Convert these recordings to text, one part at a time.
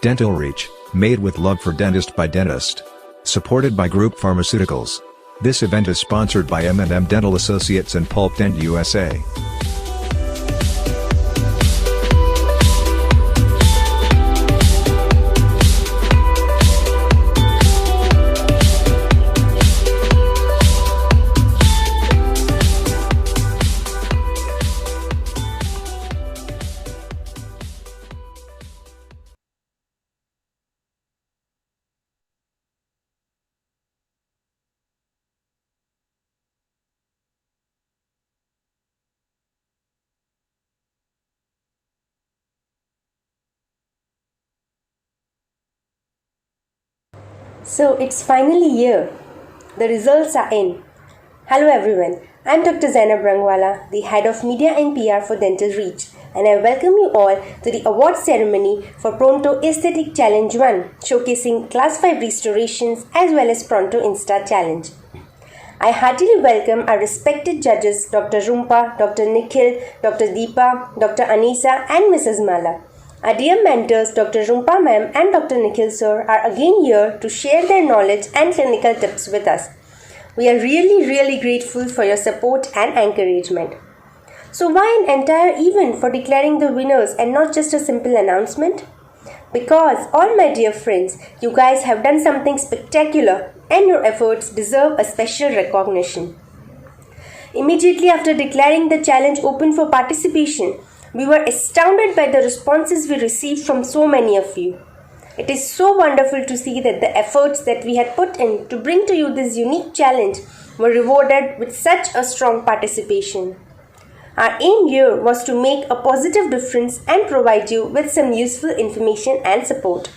Dental Reach, made with love for dentist by dentist. Supported by Group Pharmaceuticals. This event is sponsored by M&M Dental Associates and Pulp Dent USA. So it's finally here. The results are in. Hello everyone, I'm Dr. Zainab Rangwala, the Head of Media and PR for Dental Reach, and I welcome you all to the award ceremony for Pronto Aesthetic Challenge 1, showcasing Class 5 restorations as well as Pronto Insta Challenge. I heartily welcome our respected judges Dr. Rumpa, Dr. Nikhil, Dr. Deepa, Dr. Anisa and Mrs. Mala. Our dear mentors Dr. Rumpa ma'am and Dr. Nikhil sir are again here to share their knowledge and clinical tips with us. We are really grateful for your support and encouragement. So why an entire event for declaring the winners and not just a simple announcement? Because all my dear friends, you guys have done something spectacular and your efforts deserve a special recognition. Immediately after declaring the challenge open for participation, we were astounded by the responses we received from so many of you. It is so wonderful to see that the efforts that we had put in to bring to you this unique challenge were rewarded with such a strong participation. Our aim here was to make a positive difference and provide you with some useful information and support.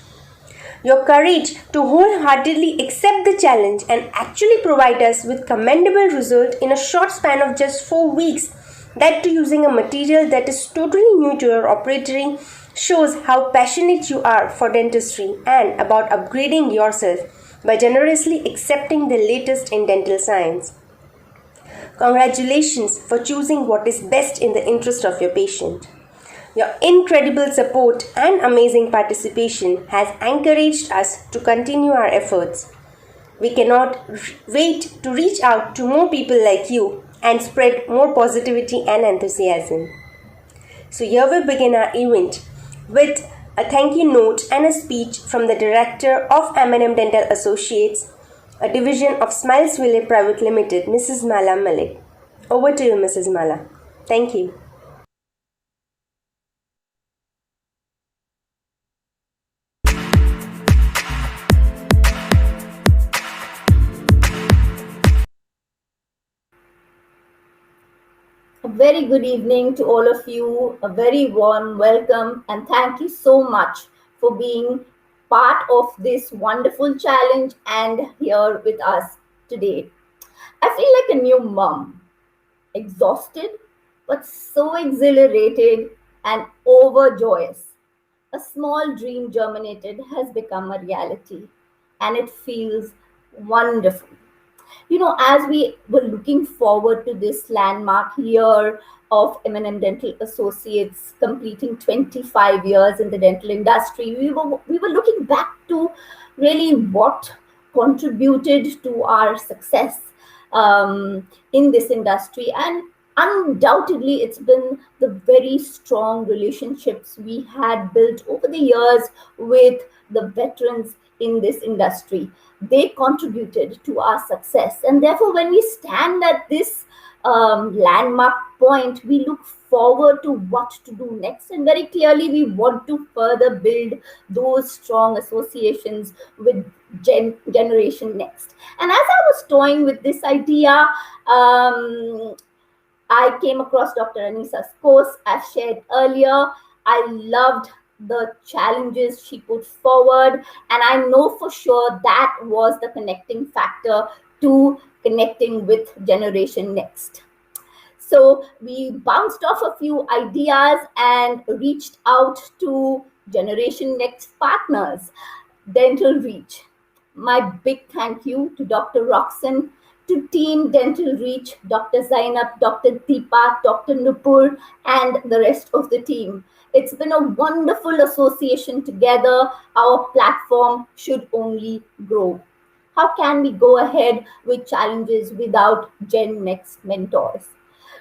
Your courage to wholeheartedly accept the challenge and actually provide us with commendable result in a short span of just 4 weeks, that too using a material that is totally new to your operatory, shows how passionate you are for dentistry and about upgrading yourself by generously accepting the latest in dental science. Congratulations for choosing what is best in the interest of your patient. Your incredible support and amazing participation has encouraged us to continue our efforts. We cannot wait to reach out to more people like you and spread more positivity and enthusiasm. So here we begin our event with a thank you note and a speech from the director of M&M Dental Associates, a division of Smilesville Private Limited, Mrs. Mala Malik. Over to you, Mrs. Mala. Thank you. A very good evening to all of you, a very warm welcome, and thank you so much for being part of this wonderful challenge and here with us today. I feel like a new mom, exhausted, but so exhilarated and overjoyous. A small dream germinated has become a reality, and it feels wonderful. As we were looking forward to this landmark year of M&M Dental Associates completing 25 years in the dental industry, we were looking back to really what contributed to our success in this industry, and undoubtedly it's been the very strong relationships we had built over the years with the veterans in this industry. They contributed to our success, and therefore when we stand at this landmark point, we look forward to what to do next, and very clearly we want to further build those strong associations with generation next. And as I was toying with this idea, I came across Dr. Anisa's course, as shared earlier. I loved the challenges she put forward, and I know for sure that was the connecting factor to connecting with Generation Next. So we bounced off a few ideas and reached out to Generation Next partners, Dental Reach. My big thank you to Dr. Roxanne to Team Dental Reach, Dr. Zainab, Dr. Deepa, Dr. Nupur, and the rest of the team. It's been a wonderful association together. Our platform should only grow. How can we go ahead with challenges without Gen Next mentors?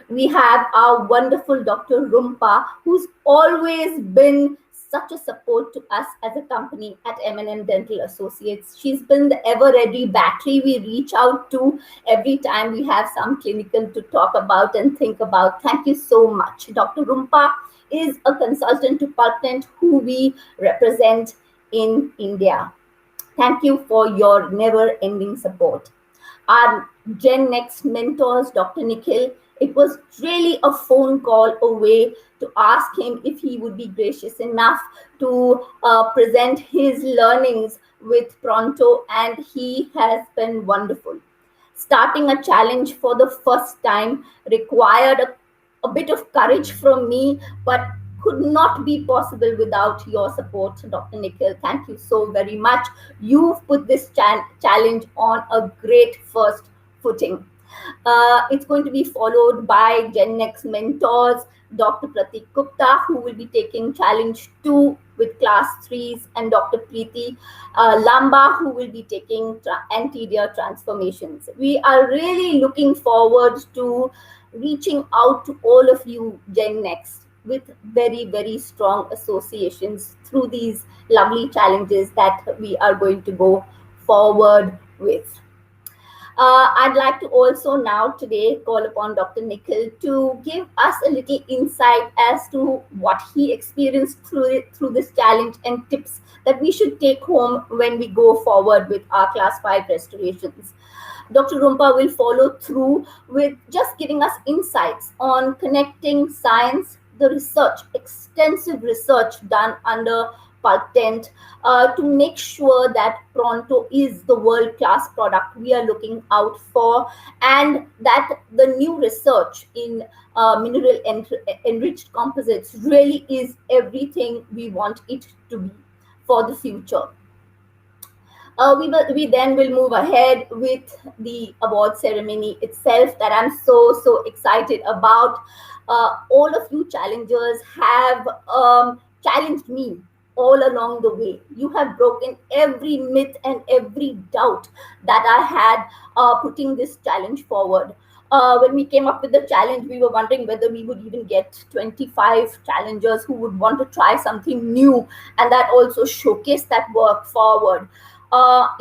We have our wonderful Dr. Rumpa, who's always been such a support to us as a company at M&M Dental Associates. She's been the ever ready battery we reach out to every time we have some clinical to talk about and think about. Thank you so much. Dr. Rumpa is a consultant to Pulpent who we represent in India. Thank you for your never ending support. Our Gen Next mentors, Dr. Nikhil, it was really a phone call away to ask him if he would be gracious enough to present his learnings with Pronto, and he has been wonderful. Starting a challenge for the first time required a bit of courage from me, but could not be possible without your support, Dr. Nikhil. Thank you so very much. You've put this challenge on a great first footing. It's going to be followed by Gen Next mentors, Dr. Pratik Gupta, who will be taking challenge 2 with class 3s, and Dr. Preeti Lamba, who will be taking anterior transformations. We are really looking forward to reaching out to all of you Gen Next with very, very strong associations through these lovely challenges that we are going to go forward with. I'd like to also now today call upon Dr. Nikhil to give us a little insight as to what he experienced through this challenge and tips that we should take home when we go forward with our class 5 restorations. Dr. Rumpa will follow through with just giving us insights on connecting science, the research, extensive research done under patent to make sure that Pronto is the world-class product we are looking out for, and that the new research in mineral enriched composites really is everything we want it to be for the future. We then will move ahead with the award ceremony itself that I'm so excited about. All of you challengers have challenged me all along the way. You have broken every myth and every doubt that I had putting this challenge forward. When we came up with the challenge, we were wondering whether we would even get 25 challengers who would want to try something new and that also showcase that work forward.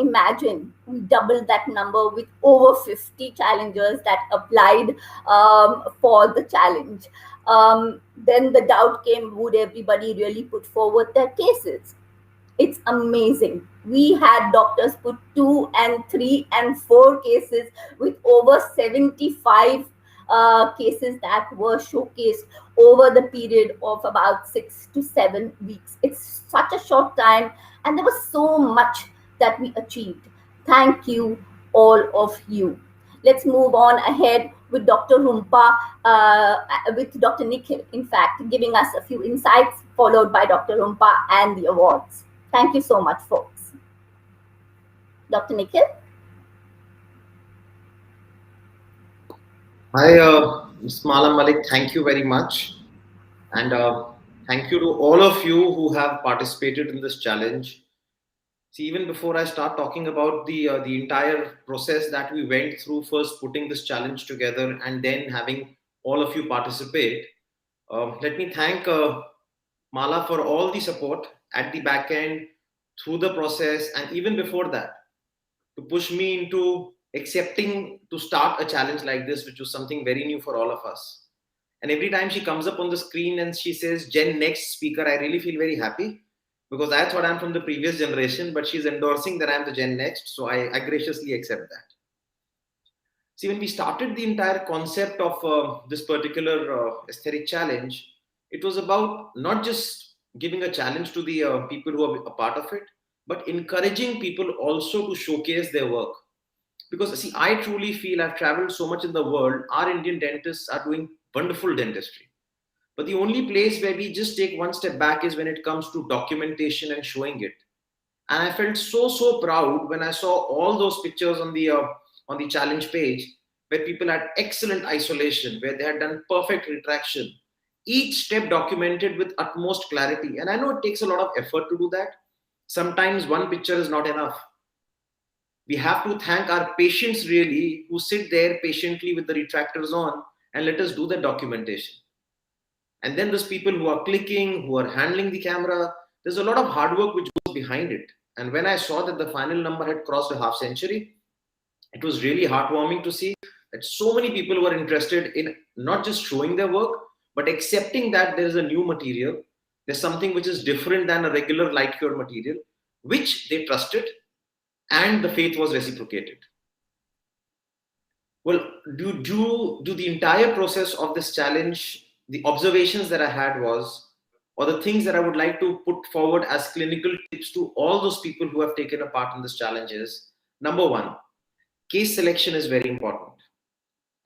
Imagine we doubled that number with over 50 challengers that applied for the challenge. Then the doubt came, would everybody really put forward their cases? It's amazing. We had doctors put 2 and 3 and 4 cases with over 75 cases that were showcased over the period of about 6 to 7 weeks. It's such a short time, and there was so much that we achieved. Thank you, all of you. Let's move on ahead with Dr. Rumpa, with Dr. Nikhil, in fact, giving us a few insights, followed by Dr. Rumpa and the awards. Thank you so much, folks. Dr. Nikhil? Hi, Ms. Mala Malik, thank you very much. And thank you to all of you who have participated in this challenge. See, even before I start talking about the entire process that we went through, first putting this challenge together and then having all of you participate, let me thank Mala for all the support at the back end, through the process, and even before that, to push me into accepting to start a challenge like this, which was something very new for all of us. And every time she comes up on the screen and she says Gen Next speaker, I really feel very happy, because I thought I'm from the previous generation, but she's endorsing that I'm the Gen Next, so I graciously accept that. See, when we started the entire concept of this particular aesthetic challenge, it was about not just giving a challenge to the people who are a part of it, but encouraging people also to showcase their work. Because, see, I truly feel I've traveled so much in the world, our Indian dentists are doing wonderful dentistry. But the only place where we just take one step back is when it comes to documentation and showing it. And I felt so proud when I saw all those pictures on the on the challenge page where people had excellent isolation, where they had done perfect retraction, each step documented with utmost clarity. And I know it takes a lot of effort to do that. Sometimes one picture is not enough. We have to thank our patients really who sit there patiently with the retractors on and let us do the documentation. And then there's people who are clicking, who are handling the camera. There's a lot of hard work which goes behind it. And when I saw that the final number had crossed a half century, it was really heartwarming to see that so many people were interested in not just showing their work, but accepting that there is a new material. There's something which is different than a regular light cured material, which they trusted, and the faith was reciprocated. Well, do the entire process of this challenge, the observations that I had was, or the things that I would like to put forward as clinical tips to all those people who have taken a part in this challenge is, number one, case selection is very important.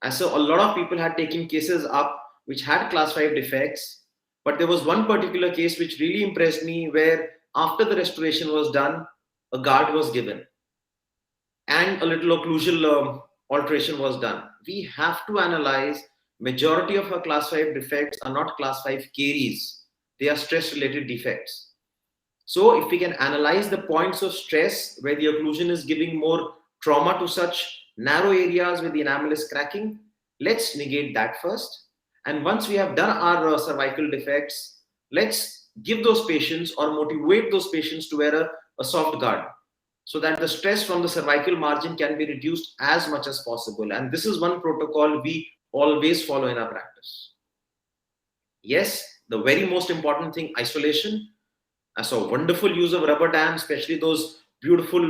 And so a lot of people had taken cases up which had class 5 defects, but there was one particular case which really impressed me where after the restoration was done, a guard was given and a little occlusal alteration was done. We have to analyze majority of our class 5 defects are not class 5 caries. They are stress related defects. So if we can analyze the points of stress where the occlusion is giving more trauma to such narrow areas where the enamel is cracking, let's negate that first. And once we have done our cervical defects, let's give those patients or motivate those patients to wear a soft guard so that the stress from the cervical margin can be reduced as much as possible. And this is one protocol we always follow in our practice. Yes, the very most important thing, isolation. I saw wonderful use of rubber dams, especially those beautiful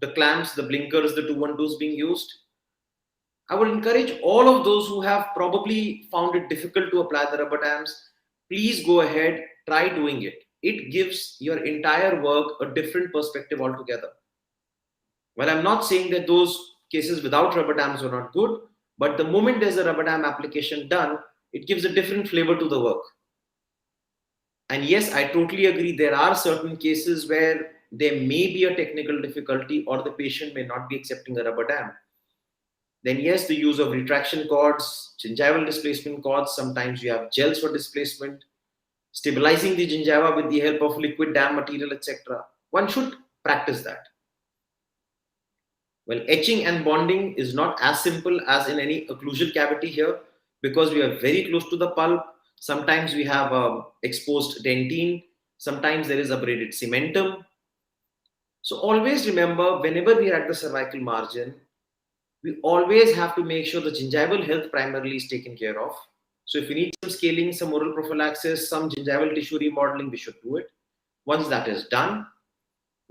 the clamps, the blinkers, the 212s being used. I would encourage all of those who have probably found it difficult to apply the rubber dams, please go ahead, try doing it. It gives your entire work a different perspective altogether. Well, I'm not saying that those cases without rubber dams are not good, but the moment there's a rubber dam application done, it gives a different flavor to the work. And yes, I totally agree. There are certain cases where there may be a technical difficulty or the patient may not be accepting a rubber dam. Then yes, the use of retraction cords, gingival displacement cords, sometimes you have gels for displacement, stabilizing the gingiva with the help of liquid dam material, etc. One should practice that. Well, etching and bonding is not as simple as in any occlusal cavity here because we are very close to the pulp. Sometimes we have exposed dentine. Sometimes there is abraded cementum. So always remember, whenever we are at the cervical margin, we always have to make sure the gingival health primarily is taken care of. So if we need some scaling, some oral prophylaxis, some gingival tissue remodeling, we should do it. Once that is done,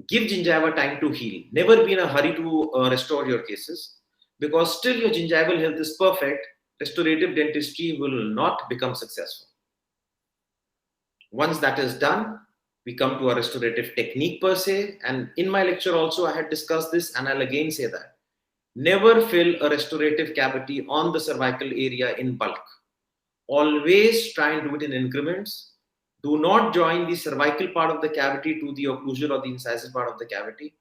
give gingiva time to heal. Never be in a hurry to restore your cases because still your gingival health is perfect. Restorative dentistry will not become successful. Once that is done, we come to a restorative technique per se. And in my lecture also, I had discussed this and I'll again say that. Never fill a restorative cavity on the cervical area in bulk. Always try and do it in increments. Do not join the cervical part of the cavity to the occlusal or the incisal part of the cavity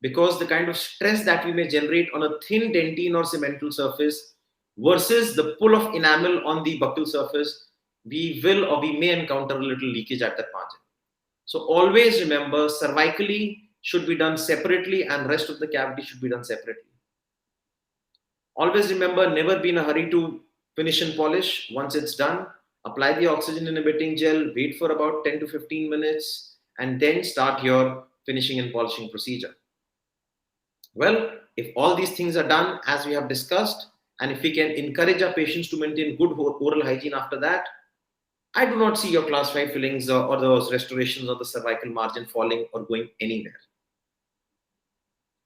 because the kind of stress that we may generate on a thin dentine or cemental surface versus the pull of enamel on the buccal surface, we will or we may encounter a little leakage at that margin. So always remember, cervically should be done separately and rest of the cavity should be done separately. Always remember, never be in a hurry to finish and polish. Once it's done, apply the oxygen inhibiting gel, wait for about 10 to 15 minutes, and then start your finishing and polishing procedure. Well, if all these things are done as we have discussed, and if we can encourage our patients to maintain good oral hygiene after that, I do not see your class 5 fillings or those restorations of the cervical margin falling or going anywhere.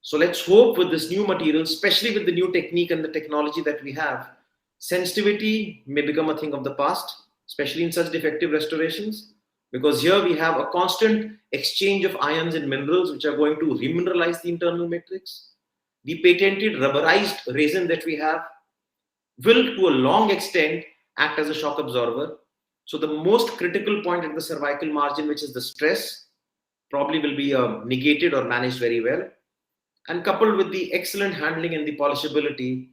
So let's hope with this new material, especially with the new technique and the technology that we have, sensitivity may become a thing of the past, especially in such defective restorations, because here we have a constant exchange of ions and minerals which are going to remineralize the internal matrix. The patented rubberized resin that we have will to a long extent act as a shock absorber. So the most critical point at the cervical margin, which is the stress, probably will be negated or managed very well. And coupled with the excellent handling and the polishability,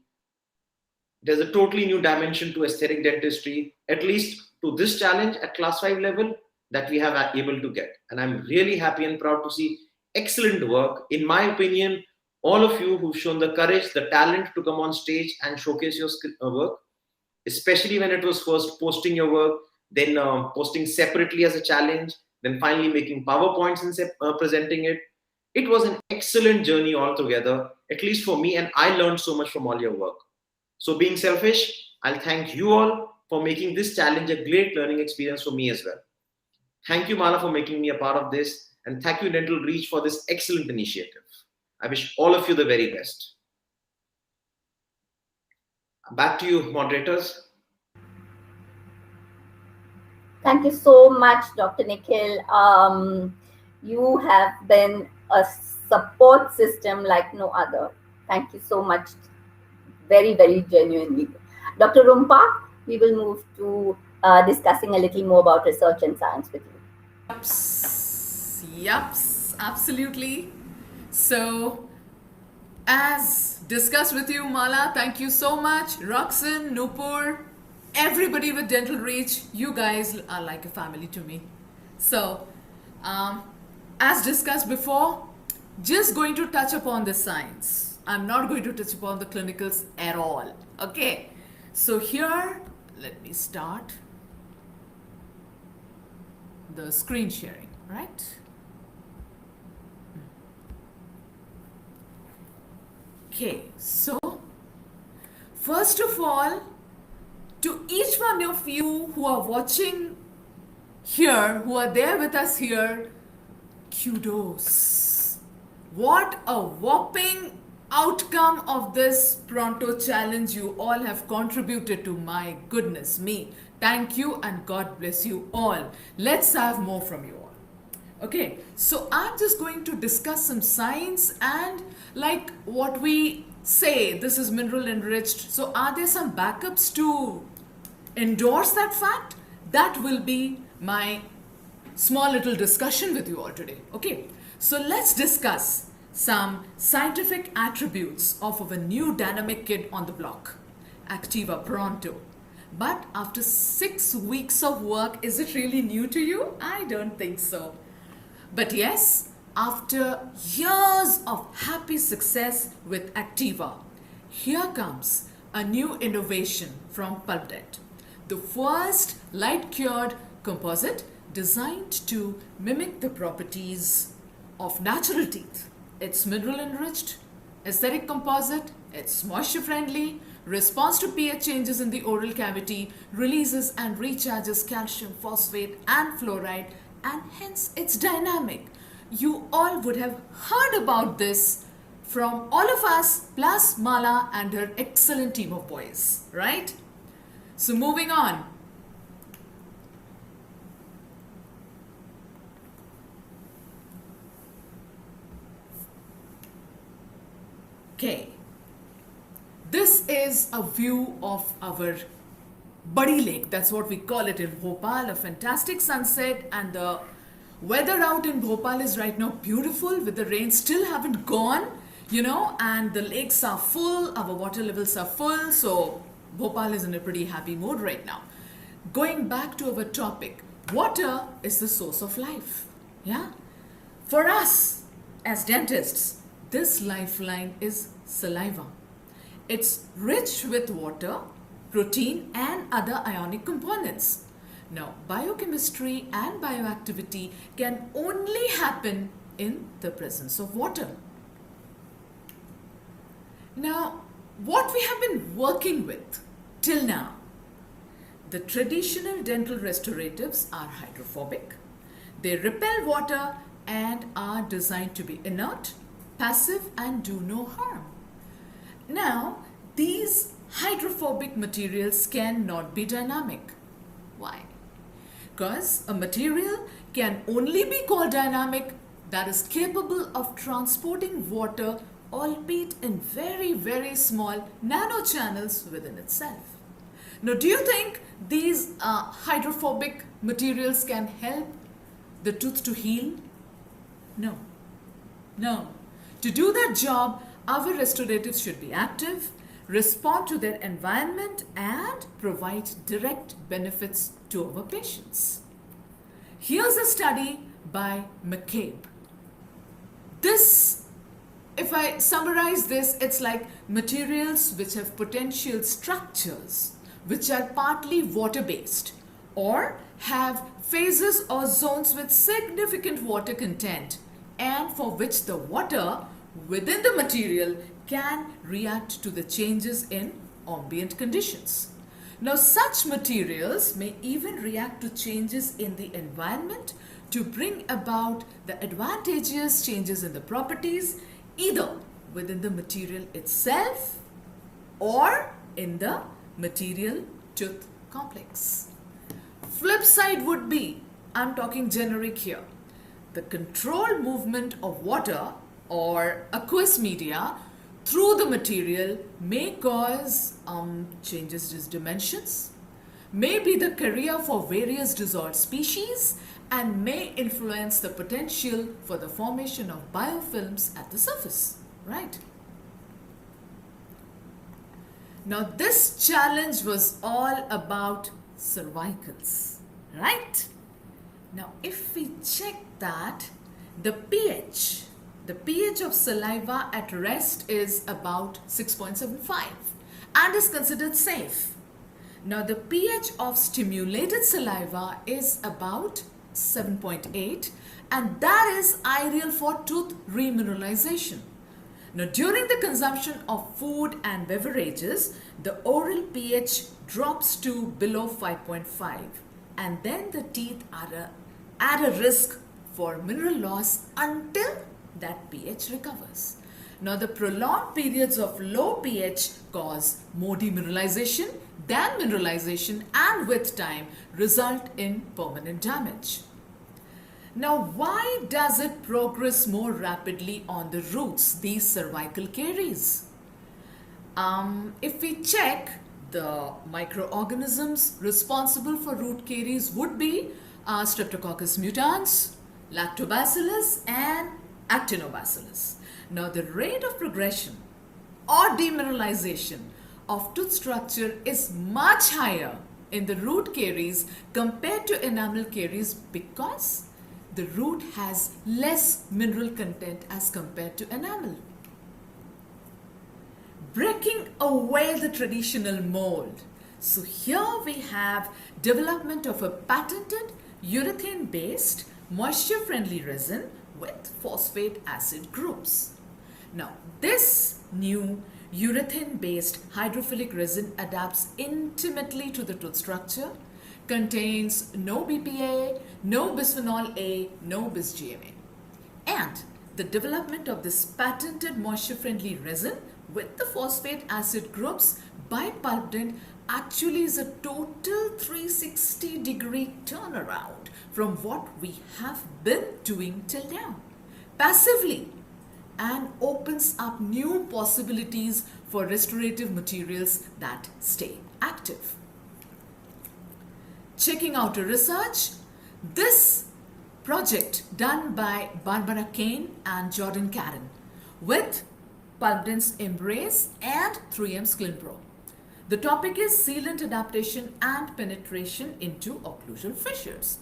there's a totally new dimension to aesthetic dentistry, at least to this challenge at class 5 level that we have able to get. And I'm really happy and proud to see excellent work. In my opinion, all of you who've shown the courage, the talent to come on stage and showcase your work, especially when it was first posting your work, then posting separately as a challenge, then finally making PowerPoints and presenting it. It was an excellent journey altogether, at least for me, and I learned so much from all your work. So, being selfish, I'll thank you all for making this challenge a great learning experience for me as well. Thank you, Mala, for making me a part of this, and thank you, Dental Reach, for this excellent initiative. I wish all of you the very best. Back to you, moderators. Thank you so much, Dr. Nikhil. You have been a support system like no other. Thank you so much. Very, very genuinely. Dr. Rumpa, we will move to discussing a little more about research and science with you. Yups, absolutely. So, as discussed with you, Mala, thank you so much. Roxanne, Nupur, everybody with Dental Reach, you guys are like a family to me. So, as discussed before, just going to touch upon the science. I'm not going to touch upon the clinicals at all. Okay, so here, let me start the screen sharing, right? Okay, so first of all, to each one of you who are watching here, who are there with us here, kudos. What a whopping outcome of this Pronto challenge you all have contributed to. My goodness me. Thank you and God bless you all. Let's have more from you all. Okay, so I'm just going to discuss some science and like what we say, this is mineral enriched. So are there some backups to endorse that fact? That will be my small little discussion with you all today. Okay, so let's discuss some scientific attributes of our new dynamic kid on the block, Activa Pronto. But after 6 weeks of work, is it really new to you? I don't think so. But yes, after years of happy success with Activa, here comes a new innovation from Pulpdent. The first light-cured composite designed to mimic the properties of natural teeth. It's mineral enriched, aesthetic composite, it's moisture friendly, responds to pH changes in the oral cavity, releases and recharges calcium, phosphate and fluoride, and hence it's dynamic. You all would have heard about this from all of us plus Mala and her excellent team of boys, right? So moving on. Okay, this is a view of our Buddy Lake, that's what we call it in Bhopal, a fantastic sunset, and the weather out in Bhopal is right now beautiful with the rain still haven't gone, and the lakes are full, our water levels are full, so Bhopal is in a pretty happy mood right now. Going back to our topic, water is the source of life, yeah? For us as dentists, this lifeline is saliva. It's rich with water, protein and other ionic components. Now, biochemistry and bioactivity can only happen in the presence of water. Now, what we have been working with till now, the traditional dental restoratives are hydrophobic. They repel water and are designed to be inert, passive and do no harm. Now, these hydrophobic materials cannot be dynamic. Why? Because a material can only be called dynamic that is capable of transporting water, albeit in very, very small nanochannels within itself. Now, do you think these hydrophobic materials can help the tooth to heal? No. No. To do that job, our restoratives should be active, respond to their environment, and provide direct benefits to our patients. Here's a study by McCabe. This, if I summarize this, it's like materials which have potential structures which are partly water-based or have phases or zones with significant water content and for which the water within the material can react to the changes in ambient conditions. Now, such materials may even react to changes in the environment to bring about the advantageous changes in the properties, either within the material itself or in the material tooth complex. Flip side would be, I'm talking generic here, the controlled movement of water or aqueous media through the material may cause changes in dimensions, may be the carrier for various dissolved species, and may influence the potential for the formation of biofilms at the surface, right? Now, this challenge was all about cervicals, right? Now, if we check that, the pH of saliva at rest is about 6.75 and is considered safe. Now, the pH of stimulated saliva is about 7.8 and that is ideal for tooth remineralization. Now, during the consumption of food and beverages, the oral pH drops to below 5.5 and then the teeth are at a risk for mineral loss until that pH recovers. Now, the prolonged periods of low pH cause more demineralization than mineralization and with time result in permanent damage. Now, why does it progress more rapidly on the roots, these cervical caries? If we check, the microorganisms responsible for root caries would be Streptococcus mutans, Lactobacillus, and Actinobacillus. Now, the rate of progression or demineralization of tooth structure is much higher in the root caries compared to enamel caries because the root has less mineral content as compared to enamel. Breaking away the traditional mold. So here we have development of a patented urethane-based moisture-friendly resin with phosphate acid groups. Now, this new urethane-based hydrophilic resin adapts intimately to the tooth structure, contains no BPA, no bisphenol A, no bis-GMA. And the development of this patented moisture-friendly resin with the phosphate acid groups by Pulpdent actually is a total 360-degree turnaround from what we have been doing till now, passively, and opens up new possibilities for restorative materials that stay active. Checking out a research, this project done by Barbara Kane and Jordan Karen with Pulpdent's Embrace and 3M's Clinpro. The topic is sealant adaptation and penetration into occlusal fissures.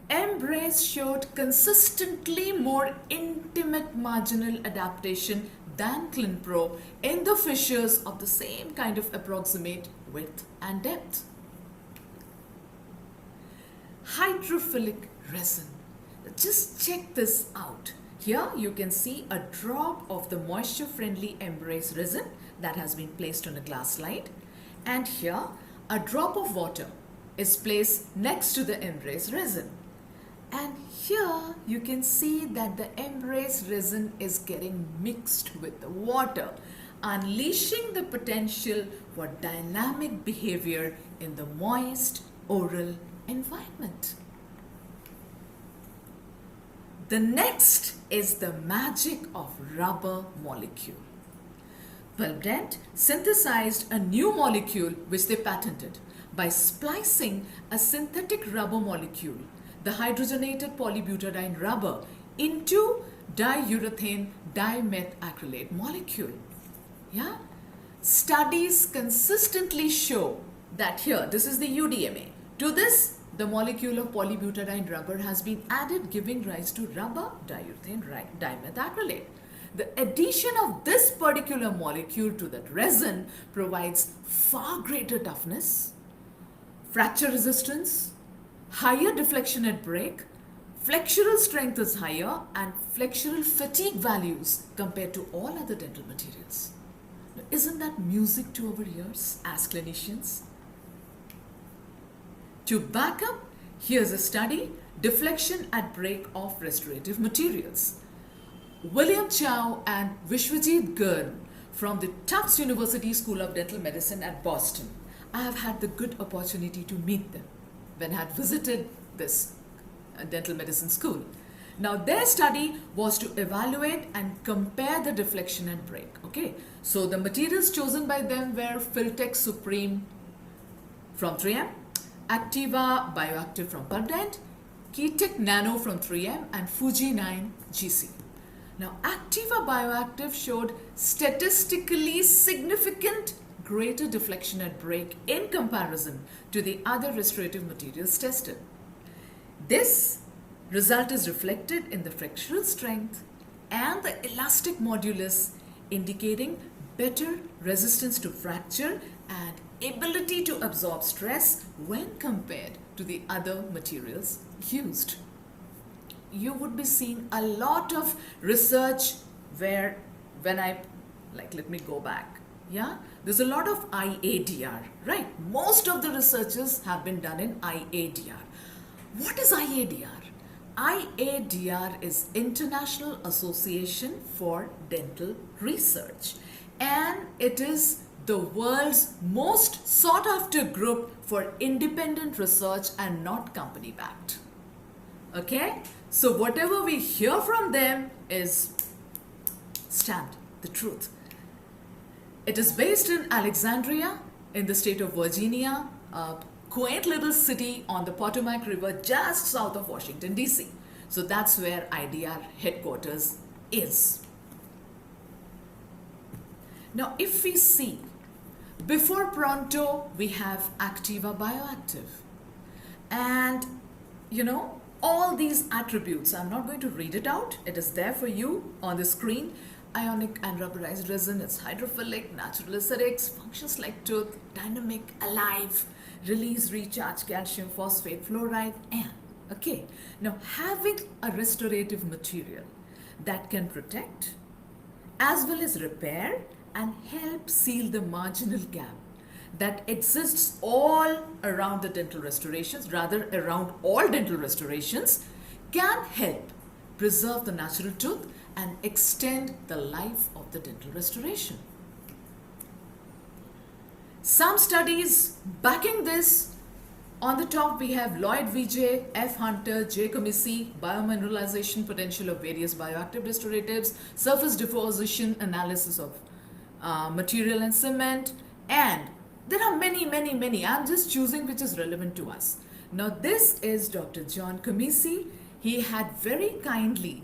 Embrace showed consistently more intimate marginal adaptation than Clinpro in the fissures of the same kind of approximate width and depth. Hydrophilic resin. Just check this out. Here you can see a drop of the moisture-friendly Embrace resin that has been placed on a glass slide, and here a drop of water is placed next to the Embrace resin. And here you can see that the Embrace resin is getting mixed with the water, unleashing the potential for dynamic behavior in the moist oral environment. The next is the magic of rubber molecule. Pulpdent synthesized a new molecule which they patented by splicing a synthetic rubber molecule, the hydrogenated polybutadiene rubber, into diurethane dimethacrylate molecule. Yeah? Studies consistently show that here, this is the UDMA. To this, the molecule of polybutadiene rubber has been added, giving rise to rubber diurethane dimethacrylate. The addition of this particular molecule to that resin provides far greater toughness, fracture resistance, higher deflection at break, flexural strength is higher, and flexural fatigue values compared to all other dental materials. Now, isn't that music to our ears as clinicians? To back up, here's a study, deflection at break of restorative materials. William Chow and Vishwajit Gurn from the Tufts University School of Dental Medicine at Boston. I have had the good opportunity to meet them when I had visited this dental medicine school. Now their study was to evaluate and compare the deflection and break. Okay, so the materials chosen by them were Filtex Supreme from 3M, Activa Bioactive from Pardent, Ketek Nano from 3M, and Fuji 9 GC. Now, Activa Bioactive showed statistically significant greater deflection at break in comparison to the other restorative materials tested. This result is reflected in the flexural strength and the elastic modulus, indicating better resistance to fracture and ability to absorb stress when compared to the other materials used. You would be seeing a lot of research where let me go back. Yeah, there's a lot of IADR, right? Most of the researches have been done in IADR. What is IADR? IADR is International Association for Dental Research, and it is the world's most sought after group for independent research and not company backed. Okay, so whatever we hear from them is stamped the truth. It is based in Alexandria in the state of Virginia, a quaint little city on the Potomac River just south of Washington DC. So that's where IDR headquarters is. Now if we see, before Pronto we have Activa Bioactive, and all these attributes, I'm not going to read it out, it is there for you on the screen. Ionic and rubberized resin, it's hydrophilic, natural acidics, functions like tooth, dynamic, alive, release, recharge calcium phosphate fluoride, and okay, now having a restorative material that can protect as well as repair and help seal the marginal gap that exists all around the dental restorations, rather around all dental restorations, can help preserve the natural tooth and extend the life of the dental restoration. Some studies backing this. On the top we have Lloyd Vijay, F. Hunter, J. Comisi, biomineralization potential of various bioactive restoratives, surface deposition analysis of material and cement, and there are many. I'm just choosing which is relevant to us. Now this is Dr. John Comisi. He had very kindly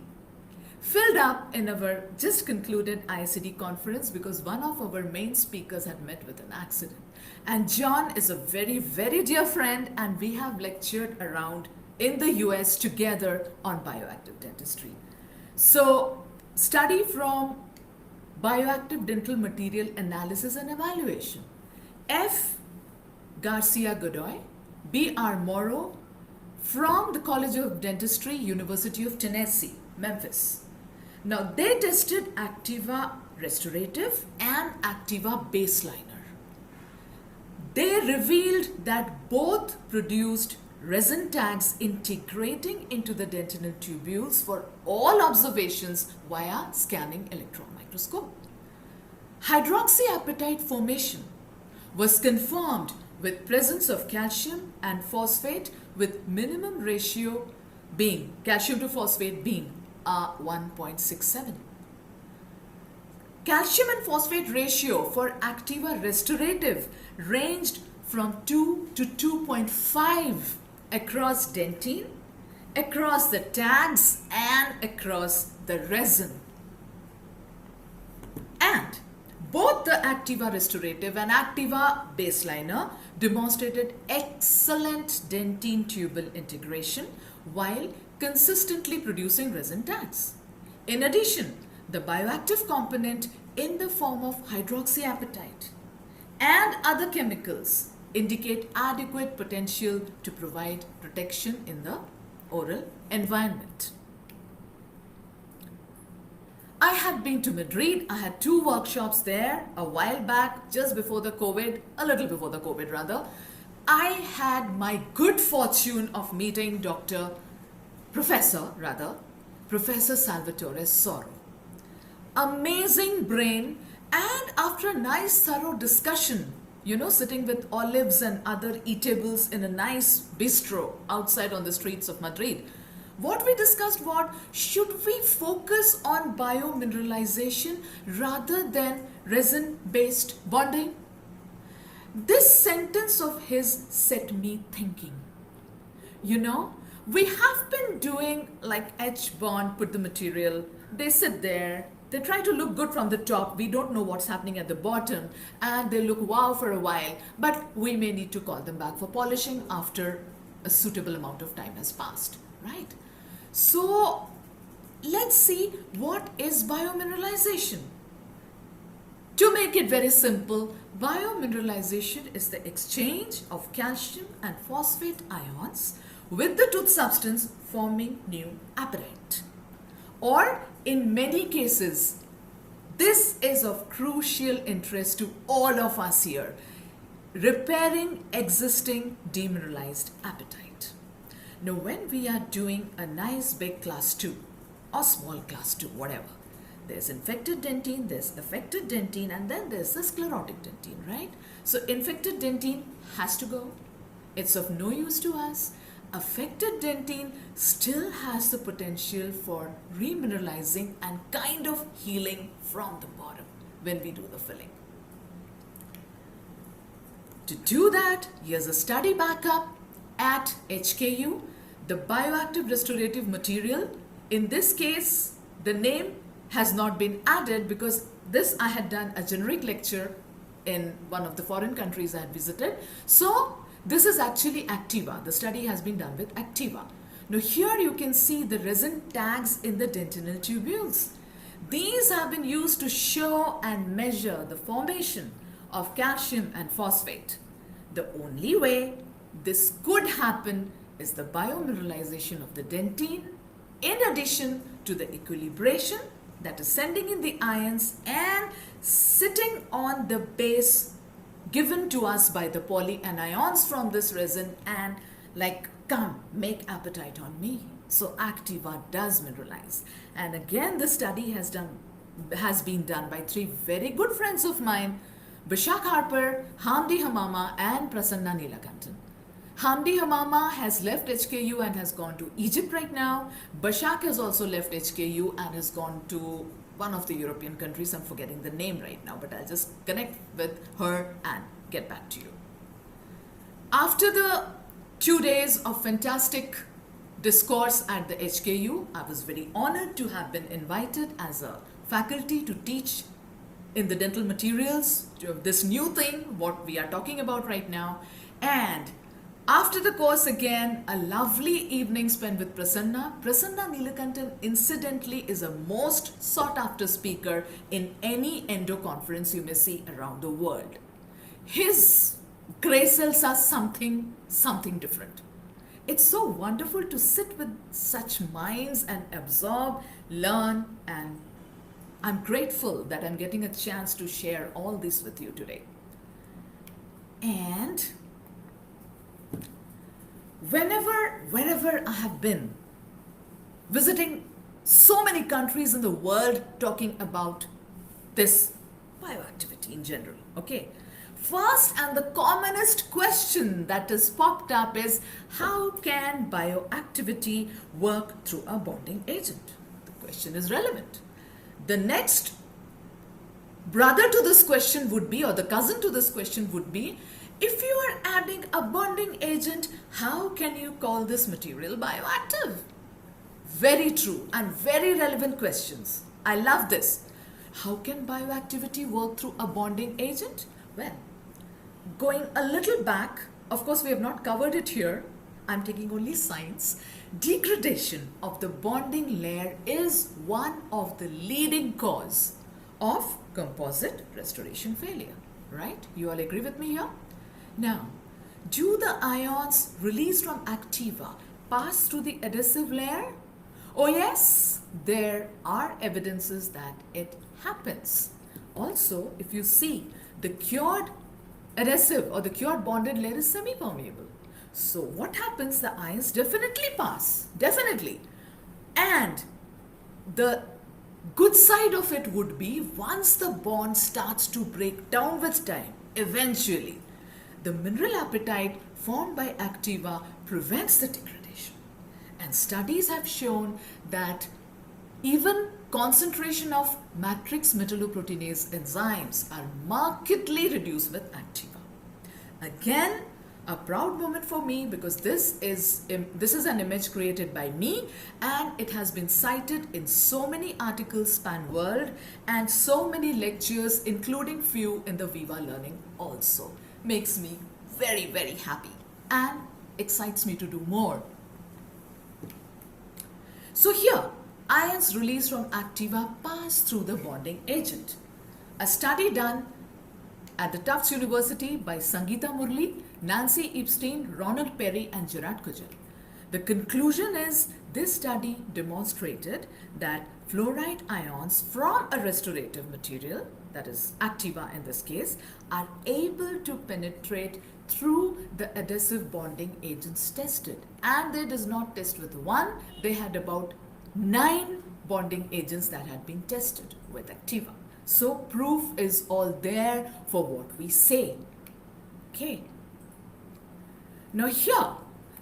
filled up in our just concluded ICD conference because one of our main speakers had met with an accident. And John is a very, very dear friend, and we have lectured around in the US together on bioactive dentistry. So, study from bioactive dental material analysis and evaluation. F. Garcia Godoy, B. R. Morrow from the College of Dentistry, University of Tennessee, Memphis. Now they tested Activa Restorative and Activa Baseliner. They revealed that both produced resin tags integrating into the dentinal tubules for all observations via scanning electron microscope. Hydroxyapatite formation was confirmed with presence of calcium and phosphate, with minimum ratio being calcium to phosphate being 1.67. Calcium and phosphate ratio for Activa Restorative ranged from 2 to 2.5 across dentine, across the tags, and across the resin. And both the Activa Restorative and Activa Baseliner demonstrated excellent dentine tubal integration while consistently producing resin tags. In addition, the bioactive component in the form of hydroxyapatite and other chemicals indicate adequate potential to provide protection in the oral environment. I had been to Madrid. I had 2 workshops there a while back, just before the COVID, a little before the COVID rather. I had my good fortune of meeting Professor Salvatore Soro. Amazing brain, and after a nice thorough discussion, sitting with olives and other eatables in a nice bistro outside on the streets of Madrid, what we discussed was, should we focus on biomineralization rather than resin-based bonding? This sentence of his set me thinking. We have been doing like etch bond, put the material, they sit there, they try to look good from the top, we don't know what's happening at the bottom, and they look wow for a while, but we may need to call them back for polishing after a suitable amount of time has passed, right? So let's see, what is biomineralization? To make it very simple, biomineralization is the exchange of calcium and phosphate ions with the tooth substance forming new apparate. Or in many cases, this is of crucial interest to all of us here, repairing existing demineralized apatite. Now when we are doing a nice big class 2 or small class 2, whatever, there's infected dentine, there's affected dentine, and then there's the sclerotic dentine, right? So infected dentine has to go. It's of no use to us. Affected dentine still has the potential for remineralizing and kind of healing from the bottom when we do the filling. To do that, here's a study backup at HKU. The bioactive restorative material, in this case, the name has not been added because this I had done a generic lecture in one of the foreign countries I had visited. So this is actually Activa. The study has been done with Activa. Now here you can see the resin tags in the dentinal tubules. These have been used to show and measure the formation of calcium and phosphate. The only way this could happen is the biomineralization of the dentine in addition to the equilibration that is sending in the ions and sitting on the base given to us by the polyanions from this resin and like, come, make apatite on me. So Activa does mineralize. And again, the study has been done by 3 very good friends of mine, Bashak Harper, Hamdi Hamama and Prasanna Neelakantan. Hamdi Hamama has left HKU and has gone to Egypt right now. Bashak has also left HKU and has gone to one of the European countries. I'm forgetting the name right now, but I'll just connect with her and get back to you. After the 2 days of fantastic discourse at the HKU, I was very honored to have been invited as a faculty to teach in the dental materials, this new thing, what we are talking about right now. And after the course, again, a lovely evening spent with Prasanna. Prasanna Neelakantan, incidentally, is a most sought after speaker in any endo conference you may see around the world. His gray cells are something different. It's so wonderful to sit with such minds and absorb, learn, and I'm grateful that I'm getting a chance to share all this with you today. And wherever I have been, visiting so many countries in the world talking about this bioactivity in general, okay? First and the commonest question that is popped up is, how can bioactivity work through a bonding agent? The question is relevant. The next brother to this question would be, or the cousin to this question would be, if you are adding a bonding agent, how can you call this material bioactive? Very true and very relevant questions. I love this. How can bioactivity work through a bonding agent? Well, going a little back, of course, we have not covered it here. I'm taking only science. Degradation of the bonding layer is one of the leading cause of composite restoration failure, right? You all agree with me here? Now, do the ions released from activa pass through the adhesive layer? Oh yes, there are evidences that it happens. Also, if you see, the cured adhesive or the cured bonded layer is semi-permeable. So what happens? The ions definitely pass, definitely. And the good side of it would be once the bond starts to break down with time, eventually, the mineral apatite formed by activa prevents the degradation. And studies have shown that even concentration of matrix metalloproteinase enzymes are markedly reduced with activa. Again, a proud moment for me because this is an image created by me and it has been cited in so many articles span world and so many lectures, including few in the Viva Learning also. Makes me very, very happy and excites me to do more. So here, ions released from activa pass through the bonding agent. A study done at the Tufts University by Sangeeta Murli, Nancy Epstein, Ronald Perry and Gerard Kujal. The conclusion is this study demonstrated that fluoride ions from a restorative material, that is activa in this case, are able to penetrate through the adhesive bonding agents tested. And they does not test with one, they had about 9 bonding agents that had been tested with activa. So proof is all there for what we say. Okay. Now here,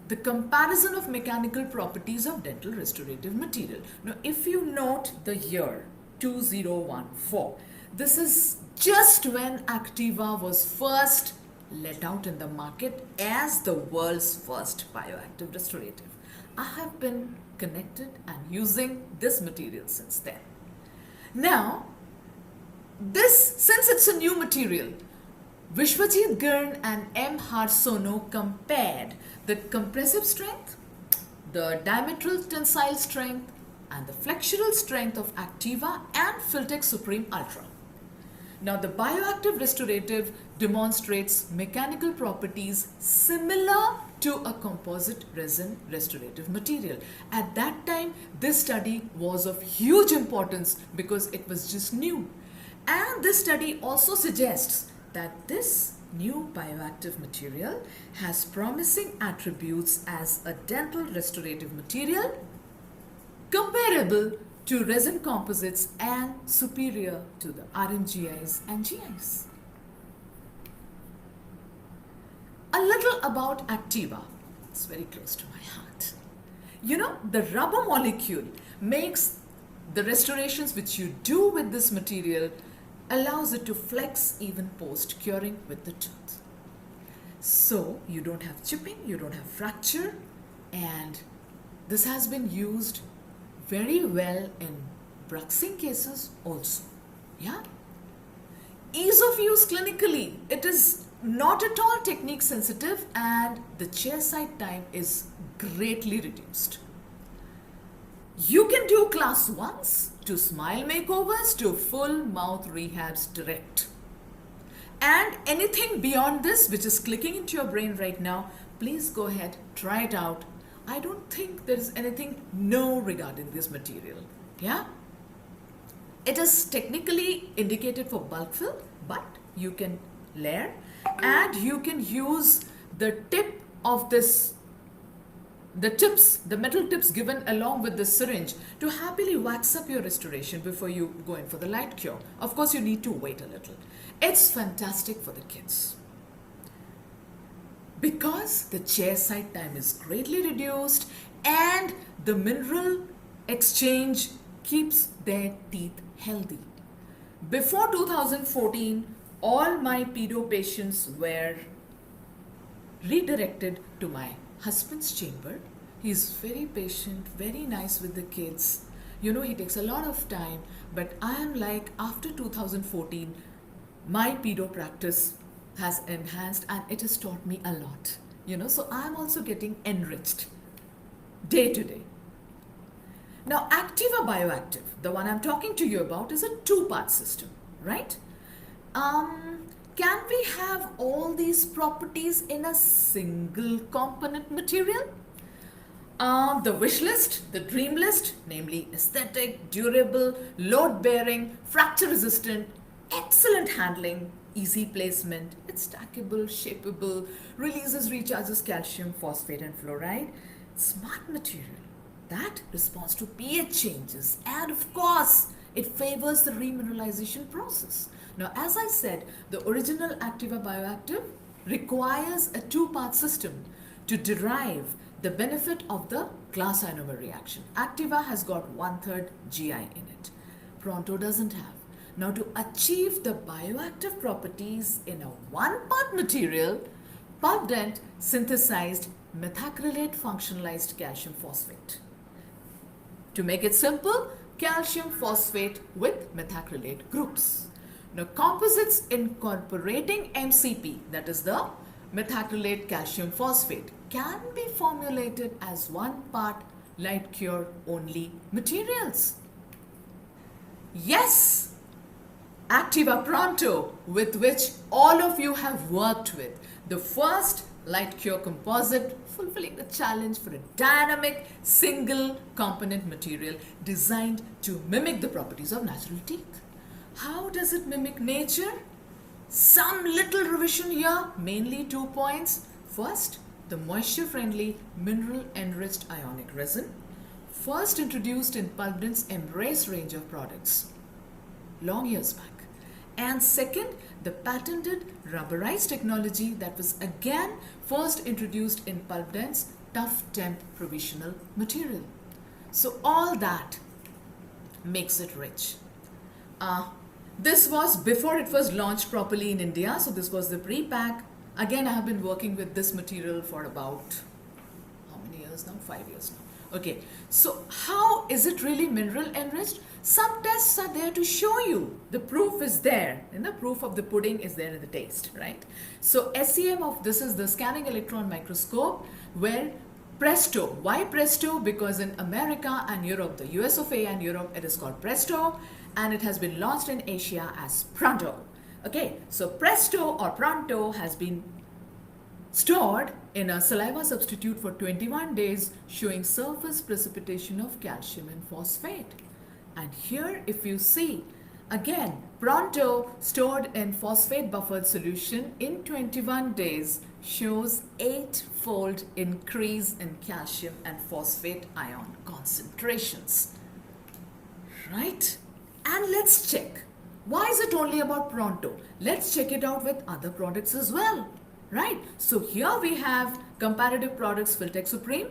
the comparison of mechanical properties of dental restorative material. Now if you note the year 2014, this is just when activa was first let out in the market as the world's first bioactive restorative. I have been connected and using this material since then. Now, since it's a new material, Vishwajit Girn and M. Harsono compared the compressive strength, the diametral tensile strength, and the flexural strength of Activa and Filtex Supreme Ultra. Now, the bioactive restorative demonstrates mechanical properties similar to a composite resin restorative material. At that time, this study was of huge importance because it was just new. And this study also suggests that this new bioactive material has promising attributes as a dental restorative material comparable to resin composites and superior to the RMGIs and GIs. A little about activa. It's very close to my heart. You know, the rubber molecule makes the restorations which you do with this material allows it to flex even post curing with the tooth. So you don't have chipping, you don't have fracture, and this has been used very well in bruxing cases also. Yeah? Ease of use clinically. It is not at all technique sensitive and the chairside time is greatly reduced. You can do class 1s to smile makeovers to full mouth rehabs direct. And anything beyond this which is clicking into your brain right now, please go ahead, try it out. I don't think there is anything no regarding this material. Yeah? It is technically indicated for bulk fill, but you can layer and you can use the tip of this, the metal tips given along with the syringe to happily wax up your restoration before you go in for the light cure. Of course, you need to wait a little. It's fantastic for the kids. Because the chairside time is greatly reduced and the mineral exchange keeps their teeth healthy. Before 2014, all my pedo patients were redirected to my husband's chamber He's very patient, very nice with the kids. You know, he takes a lot of time, but I am like, after 2014, my pedo practice has enhanced and it has taught me a lot. You know, so I'm also getting enriched day to day. Now, Activa Bioactive, the one I'm talking to you about, is a two-part system, right? Can we have all these properties in a single component material? The wish list, the dream list, namely aesthetic, durable, load bearing, fracture resistant, excellent handling, easy placement, it's stackable, shapeable, releases, recharges calcium, phosphate, and fluoride. Smart material that responds to pH changes, and of course, it favors the remineralization process. Now, as I said, the original Activa Bioactive requires a two-part system to derive the benefit of the glass ionomer reaction. Activa has got 1/3 GI in it. Pronto doesn't have. Now, to achieve the bioactive properties in a one-part material, Pulpdent synthesized methacrylate functionalized calcium phosphate. To make it simple, calcium phosphate with methacrylate groups. Now, composites incorporating MCP, that is the methacrylate calcium phosphate, can be formulated as one part light cure only materials. Yes, Activa Pronto, with which all of you have worked with, the first light cure composite fulfilling the challenge for a dynamic single component material designed to mimic the properties of natural teak. How does it mimic nature? Some little revision here, mainly 2 points. First, the moisture-friendly, mineral-enriched ionic resin, first introduced in Pulpdent's Embrace range of products, long years back. And second, the patented rubberized technology that was again first introduced in Pulpdent's Tough Temp provisional material. So all that makes it rich. This was before it was launched properly in India, so this was the pre-pack. Again, I have been working with this material for about, how many years now? 5 years now. Okay, so how is it really mineral enriched? Some tests are there to show you. The proof is there, and the proof of the pudding is there in the taste, right? So SEM of this is the scanning electron microscope, where Presto. Why Presto? Because in America and Europe, the US of A and Europe, it is called Presto, and it has been launched in Asia as Pronto. Okay, so Presto or Pronto has been stored in a saliva substitute for 21 days, showing surface precipitation of calcium and phosphate. And here, if you see, again, Pronto stored in phosphate buffered solution in 21 days shows 8-fold increase in calcium and phosphate ion concentrations. Right? And let's check. Why is it only about Pronto? Let's check it out with other products as well. Right? So here we have comparative products Filtech Supreme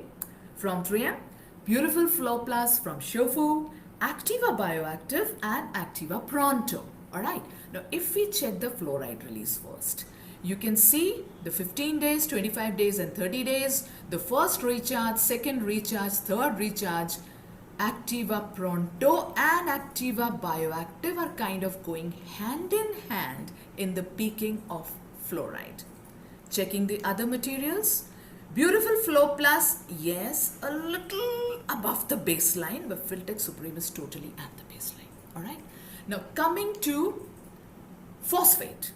from 3M, Beautiful Flow Plus from Shofu, Activa Bioactive and Activa Pronto. Alright, now if we check the fluoride release first, you can see the 15 days, 25 days and 30 days, the first recharge, second recharge, third recharge, Activa Pronto and Activa Bioactive are kind of going hand in hand in the peaking of fluoride. Checking the other materials, Beautiful Flow Plus, yes, a little above the baseline, but Filtech Supreme is totally at the baseline. Alright, now coming to phosphate.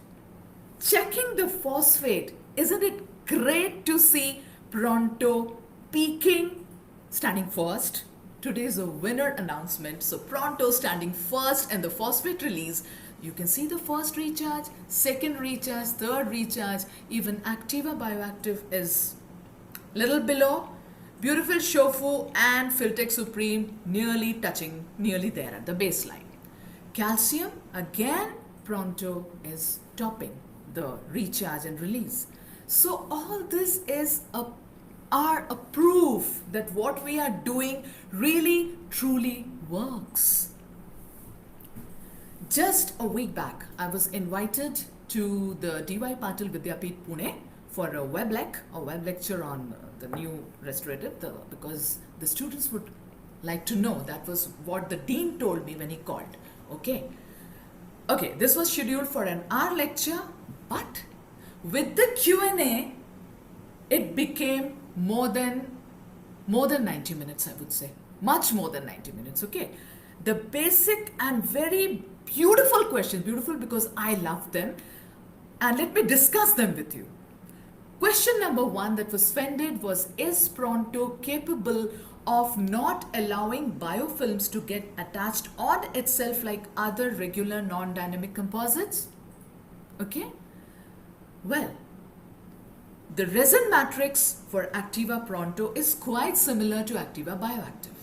Checking the phosphate, isn't it great to see Pronto peaking, standing first? Today is a winner announcement. So Pronto standing first in the phosphate release. You can see the first recharge, second recharge, third recharge. Even Activa Bioactive is little below. Beautiful Shofu and Filtech Supreme nearly touching, nearly there at the baseline. Calcium, again, Pronto is topping the recharge and release. So all this is a proof that what we are doing really truly works. Just a week back, I was invited to the D.Y. Patil Vidyapeeth Pune for a web lecture on the new restorative, because the students would like to know. That was what the dean told me when he called. Okay. Okay, this was scheduled for an hour lecture, but with the Q&A, it became more than 90 minutes, I would say. Much more than 90 minutes, okay? The basic and very beautiful questions, beautiful because I love them, and let me discuss them with you. Question number one that was funded was: is Pronto capable of not allowing biofilms to get attached on itself like other regular non-dynamic composites? Okay? Well, the resin matrix for Activa Pronto is quite similar to Activa Bioactive.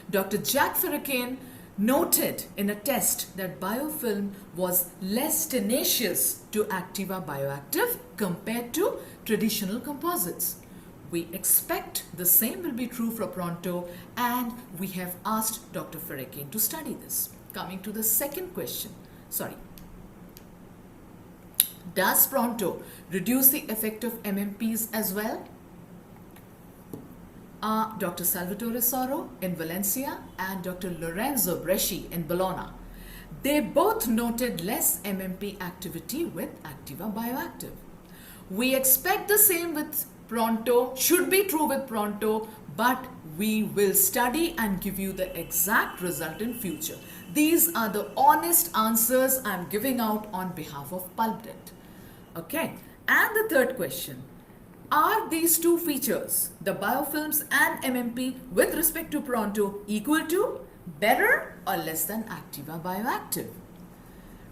Dr. Jack Ferracane noted in a test that biofilm was less tenacious to Activa Bioactive compared to traditional composites. We expect the same will be true for Pronto, and we have asked Dr. Ferracane to study this. Coming to the second question. Does Pronto reduce the effect of MMPs as well? Dr. Salvatore Soro in Valencia and Dr. Lorenzo Bresci in Bologna. They both noted less MMP activity with Activa Bioactive. We expect the same with Pronto, should be true with Pronto, but we will study and give you the exact result in future. These are the honest answers I'm giving out on behalf of PulpDent. Okay, and the third question: are these two features, the biofilms and MMP, with respect to Pronto, equal to, better, or less than Activa Bioactive?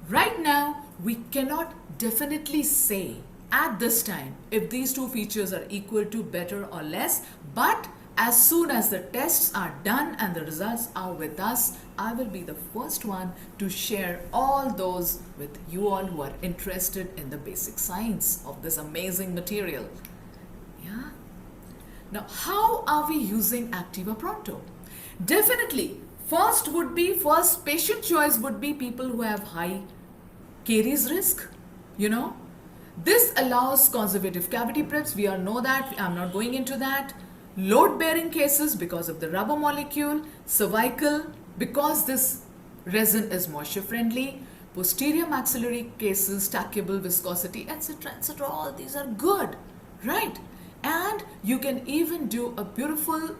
Right now, we cannot definitely say at this time if these two features are equal to, better, or less, but as soon as the tests are done and the results are with us, I will be the first one to share all those with you all who are interested in the basic science of this amazing material. Yeah. Now, how are we using Activa Pronto? Definitely, first patient choice would be people who have high caries risk, This allows conservative cavity preps. We all know that. I'm not going into that. Load-bearing cases because of the rubber molecule. Cervical, because this resin is moisture-friendly. Posterior maxillary cases, stackable viscosity, etc., etc. All these are good, right? And you can even do a beautiful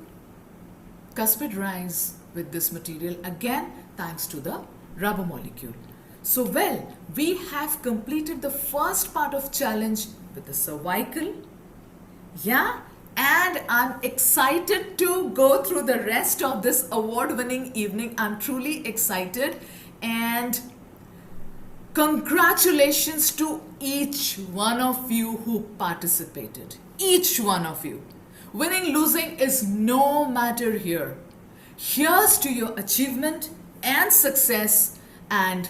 cuspid rise with this material, again thanks to the rubber molecule. So we have completed the first part of challenge with the cervical, and I'm excited to go through the rest of this award-winning evening. I'm truly excited, and congratulations to each one of you who participated. Each one of you. Winning, losing is no matter here. Here's to your achievement and success, and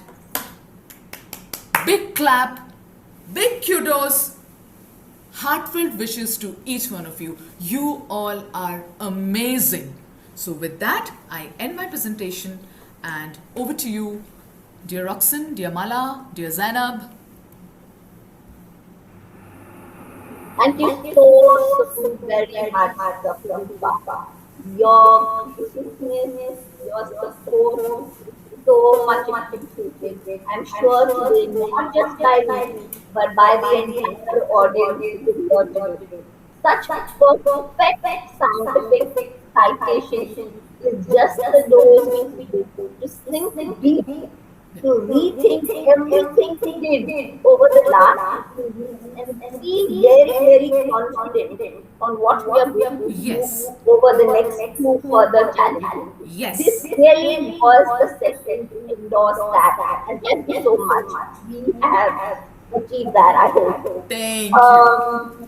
big clap, big kudos, heartfelt wishes to each one of you. You all are amazing. So with that, I end my presentation, and over to you, dear Roxanne, dear Mala, dear Zainab. Thank you so very much, Dr. Papa. Your graciousness, your support, so much appreciated. I'm sure today, not just by me, but by the entire audience who is here today. Such perfect scientific citation is just the dose we need to sink deep, to rethink everything we did over the last few weeks and be very confident on what we are going to Yes. do over the next two further challenges. Yes. This really was the session to endorse that, and thank you so much. We have achieved that, I hope. Thank you.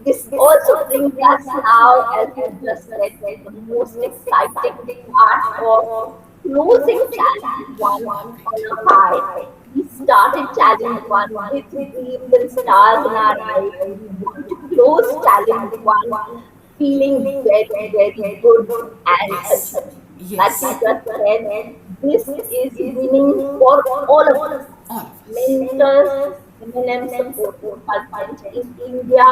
This also brings us now, as you just said, the most exciting part of closing challenge one on a high. We started challenge one with dreams and stars in our eyes. We want to close challenge one feeling very good and achieved. Like Yes. you just said, this is winning for all of us. All of us. Mentors, M&M supported Pulp in India,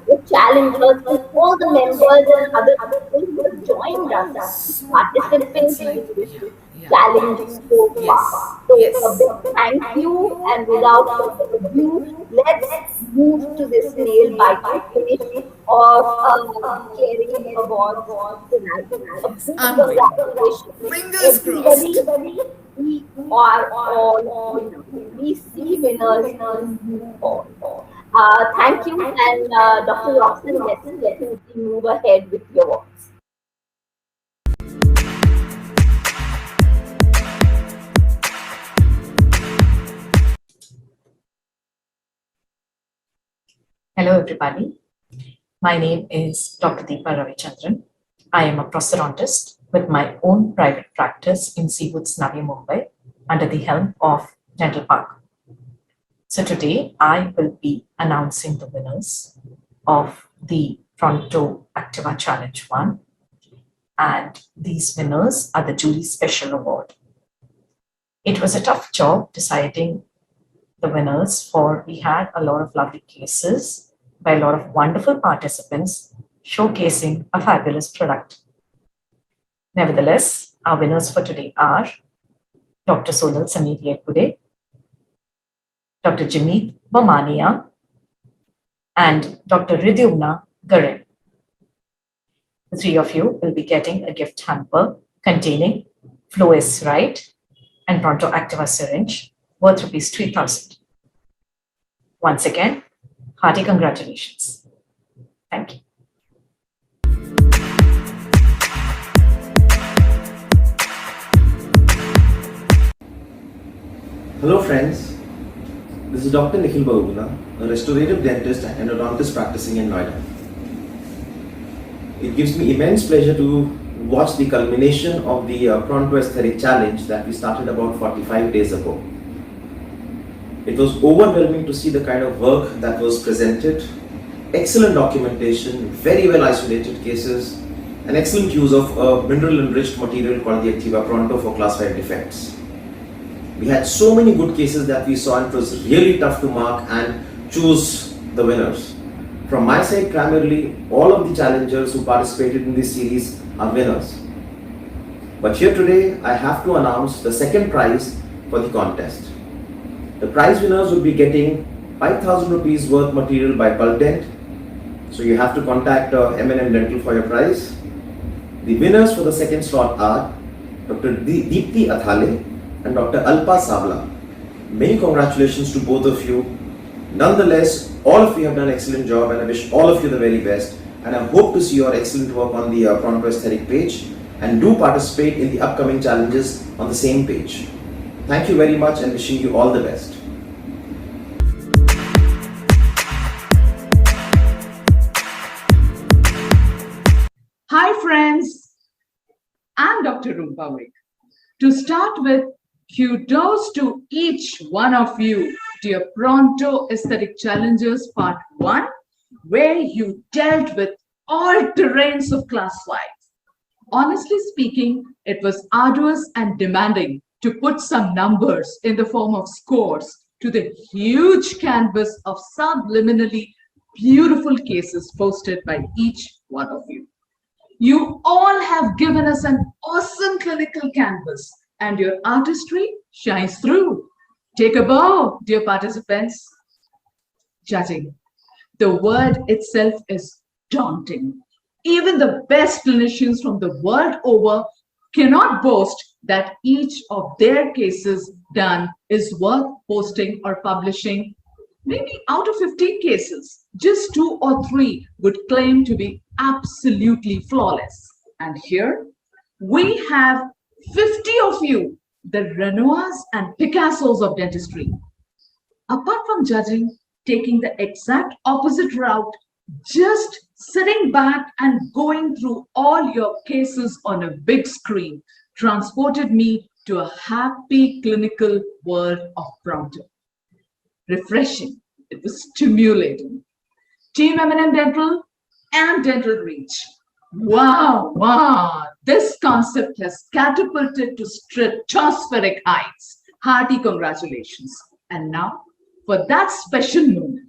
the challengers and all the members and other people who have joined us to So participate it's in like, this yeah, yeah. challenge so far. Yes, So a yes. big thank you, and without further ado, let's move to this nail-biting finish of declaring the awards tonight. A Yes, big I'm waiting. congratulations, Fingers everybody. crossed. We are all winners. We see winners in you all. Thank you, and Dr. Roxanne, let's definitely move ahead with your words. Hello, everybody. My name is Dr. Deepa Ravichandran. I am a prosthodontist with my own private practice in Seawoods, Navi Mumbai, under the helm of Dental Park. So today I will be announcing the winners of the Pronto Activa Challenge 1. And these winners are the Jury Special Award. It was a tough job deciding the winners, for we had a lot of lovely cases by a lot of wonderful participants showcasing a fabulous product. Nevertheless, our winners for today are Dr. Sonal Sameer Yekude, Dr. Jimit Bomania, and Dr. Ridyumna Garin. The three of you will be getting a gift hamper containing Flois Right and Pronto Activa syringe worth rupees 3,000. Once again, hearty congratulations. Thank you. Hello friends, this is Dr. Nikhil Bahuguna, a restorative dentist and endodontist practicing in Noida. It gives me immense pleasure to watch the culmination of the Pronto Esthetic Challenge that we started about 45 days ago. It was overwhelming to see the kind of work that was presented, excellent documentation, very well isolated cases, and excellent use of a mineral enriched material called the Activa Pronto for class 5 defects. We had so many good cases that we saw, and it was really tough to mark and choose the winners. From my side, primarily, all of the challengers who participated in this series are winners. But here today, I have to announce the second prize for the contest. The prize winners will be getting 5,000 rupees worth material by Pulp Dent. So you have to contact M&M Dental for your prize. The winners for the second slot are Dr. Deepti Athale and Dr. Alpa Savla. Many congratulations to both of you. Nonetheless, all of you have done an excellent job, and I wish all of you the very best. And I hope to see your excellent work on the Pronto Esthetic page, and do participate in the upcoming challenges on the same page. Thank you very much, and wishing you all the best. Hi friends, I'm Dr. Rumpavik. To start with, kudos to each one of you, dear Pronto Aesthetic Challengers Part 1, where you dealt with all terrains of Class 5. Honestly speaking, it was arduous and demanding to put some numbers in the form of scores to the huge canvas of subliminally beautiful cases posted by each one of you. You all have given us an awesome clinical canvas, and your artistry shines through. Take a bow, dear participants. Judging. The word itself is daunting. Even the best clinicians from the world over cannot boast that each of their cases done is worth posting or publishing. Maybe out of 15 cases, just 2 or 3 would claim to be absolutely flawless. And here we have 50 of you, the Renoirs and Picassos of dentistry. Apart from judging, taking the exact opposite route, just sitting back and going through all your cases on a big screen transported me to a happy clinical world of Pronto. Refreshing. It was stimulating. Team M&M Dental and Dental Reach. Wow. This concept has catapulted to stratospheric heights. Hearty congratulations. And now, for that special moment.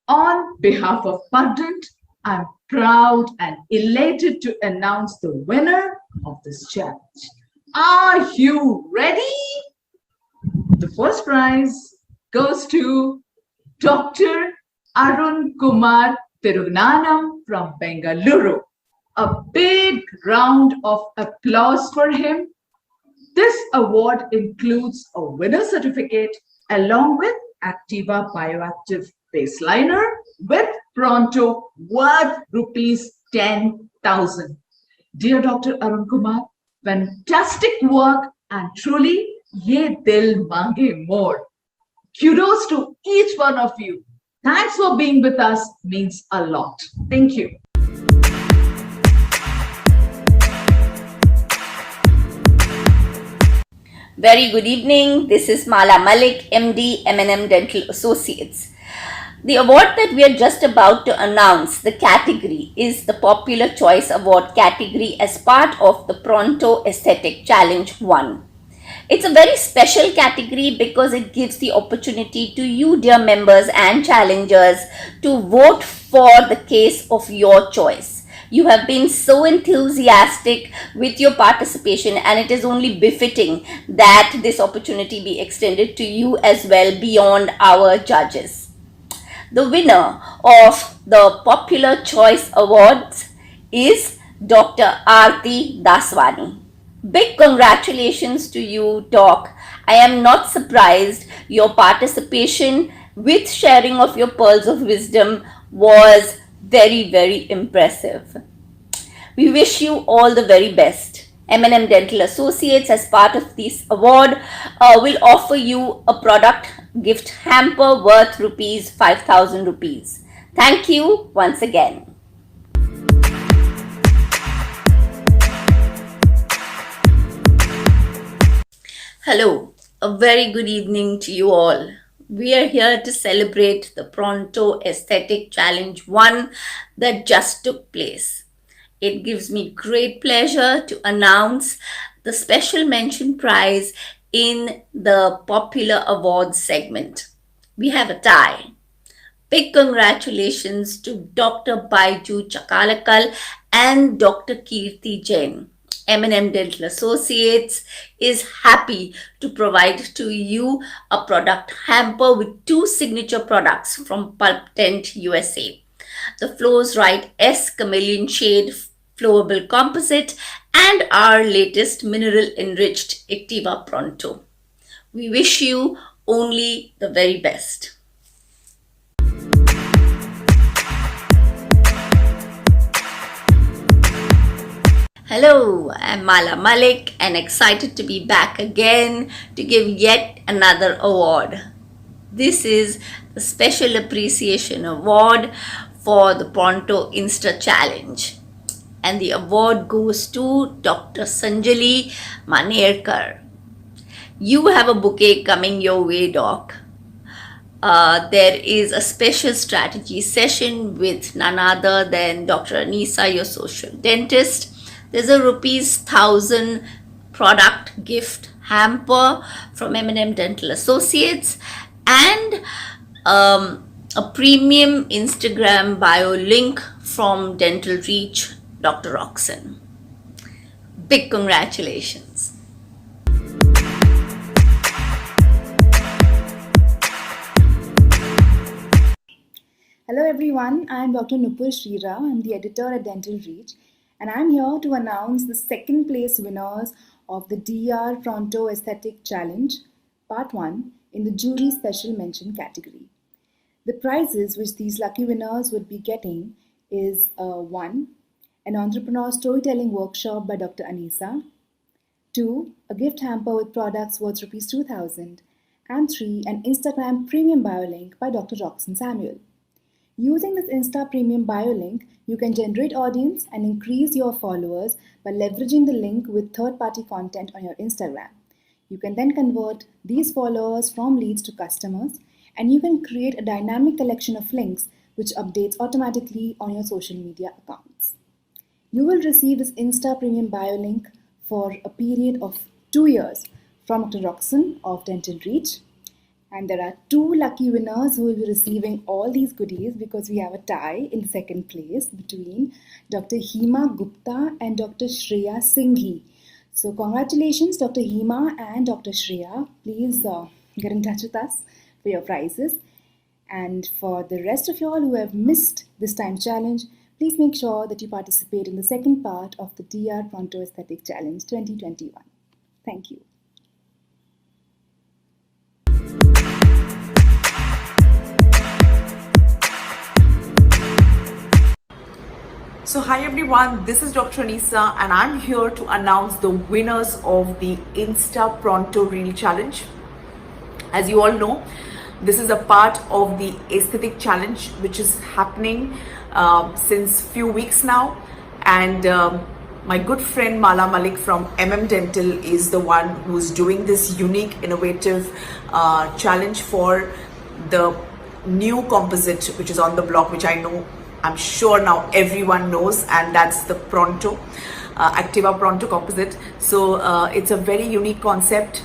On behalf of Pardant, I'm proud and elated to announce the winner of this challenge. Are you ready? The first prize goes to Dr. Arun Kumar Tirugnanam from Bengaluru. A big round of applause for him. This award includes a winner certificate along with Activa Bioactive Baseliner with Pronto worth rupees 10,000. Dear Dr. Arun Kumar, fantastic work and truly ye dil mange more. Kudos to each one of you. Thanks for being with us, means a lot. Thank you. Very good evening. This is Mala Malik, MD, M&M Dental Associates. The award that we are just about to announce, the category, is the Popular Choice Award category as part of the Pronto Esthetic Challenge 1. It's a very special category because it gives the opportunity to you, dear members and challengers, to vote for the case of your choice. You have been so enthusiastic with your participation, and it is only befitting that this opportunity be extended to you as well beyond our judges. The winner of the Popular Choice Awards is Dr. Aarti Daswani. Big congratulations to you, Doc. I am not surprised. Your participation with sharing of your pearls of wisdom was very, very impressive. We wish you all the very best. M&M Dental Associates, as part of this award, will offer you a product gift hamper worth rupees 5,000 rupees. Thank you once again. Hello, a very good evening to you all. We are here to celebrate the Pronto Aesthetic Challenge 1 that just took place. It gives me great pleasure to announce the special mention prize in the Popular Awards segment. We have a tie. Big congratulations to Dr. Baiju Chakalakal and Dr. Kirti Jain. M&M Dental Associates is happy to provide to you a product hamper with 2 signature products from Pulp Tent USA. The Flows Right S Chameleon Shade Flowable Composite and our latest mineral enriched Activa Pronto. We wish you only the very best. Hello, I'm Mala Malik and excited to be back again to give yet another award. This is the Special Appreciation Award for the Pronto Insta Challenge. And the award goes to Dr. Sanjali Manerkar. You have a bouquet coming your way, Doc. There is a special strategy session with none other than Dr. Anisa, your social dentist. There's a rupees 1,000 product gift hamper from M&M Dental Associates and a premium Instagram bio link from Dental Reach, Dr. Roxon. Big congratulations. Hello everyone, I am Dr. Nupur Shrira. I'm the editor at Dental Reach, and I'm here to announce the second place winners of the DR Pronto Aesthetic Challenge, Part 1, in the Jury Special Mention category. The prizes which these lucky winners would be getting is 1. An entrepreneur storytelling workshop by Dr. Anisa, 2. A gift hamper with products worth Rs 2,000, and 3. An Instagram premium bio link by Dr. Roxon Samuel. Using this Insta Premium bio link, you can generate audience and increase your followers by leveraging the link with third-party content on your Instagram. You can then convert these followers from leads to customers, and you can create a dynamic collection of links which updates automatically on your social media accounts. You will receive this Insta Premium bio link for a period of 2 years from Dr. Roxon of Dental Reach, And there are two lucky winners who will be receiving all these goodies because we have a tie in second place between Dr. Hema Gupta and Dr. Shreya Singhi. So congratulations, Dr. Hema and Dr. Shreya. Please get in touch with us for your prizes. And for the rest of you all who have missed this time challenge, please make sure that you participate in the second part of the DR Pronto Aesthetic Challenge 2021. Thank you. So hi everyone, this is Dr. Anisa and I'm here to announce the winners of the Insta Pronto Reel Challenge. As you all know, this is a part of the Aesthetic Challenge which is happening since few weeks now, and my good friend Mala Malik from Dental is the one who's doing this unique, innovative challenge for the new composite which is on the block, which I'm sure now everyone knows, and that's the Pronto, Activa Pronto composite. So it's a very unique concept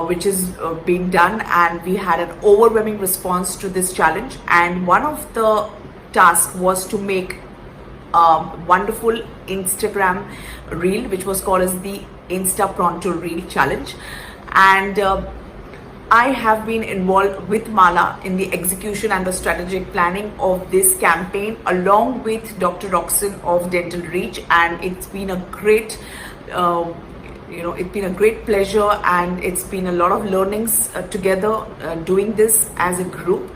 which is being done, and we had an overwhelming response to this challenge. And one of the tasks was to make a wonderful Instagram reel, which was called as the Insta Pronto Reel Challenge. And I have been involved with Mala in the execution and the strategic planning of this campaign along with Dr. Roxanne of Dental Reach, and it's been a great it's been a great pleasure, and it's been a lot of learnings together doing this as a group.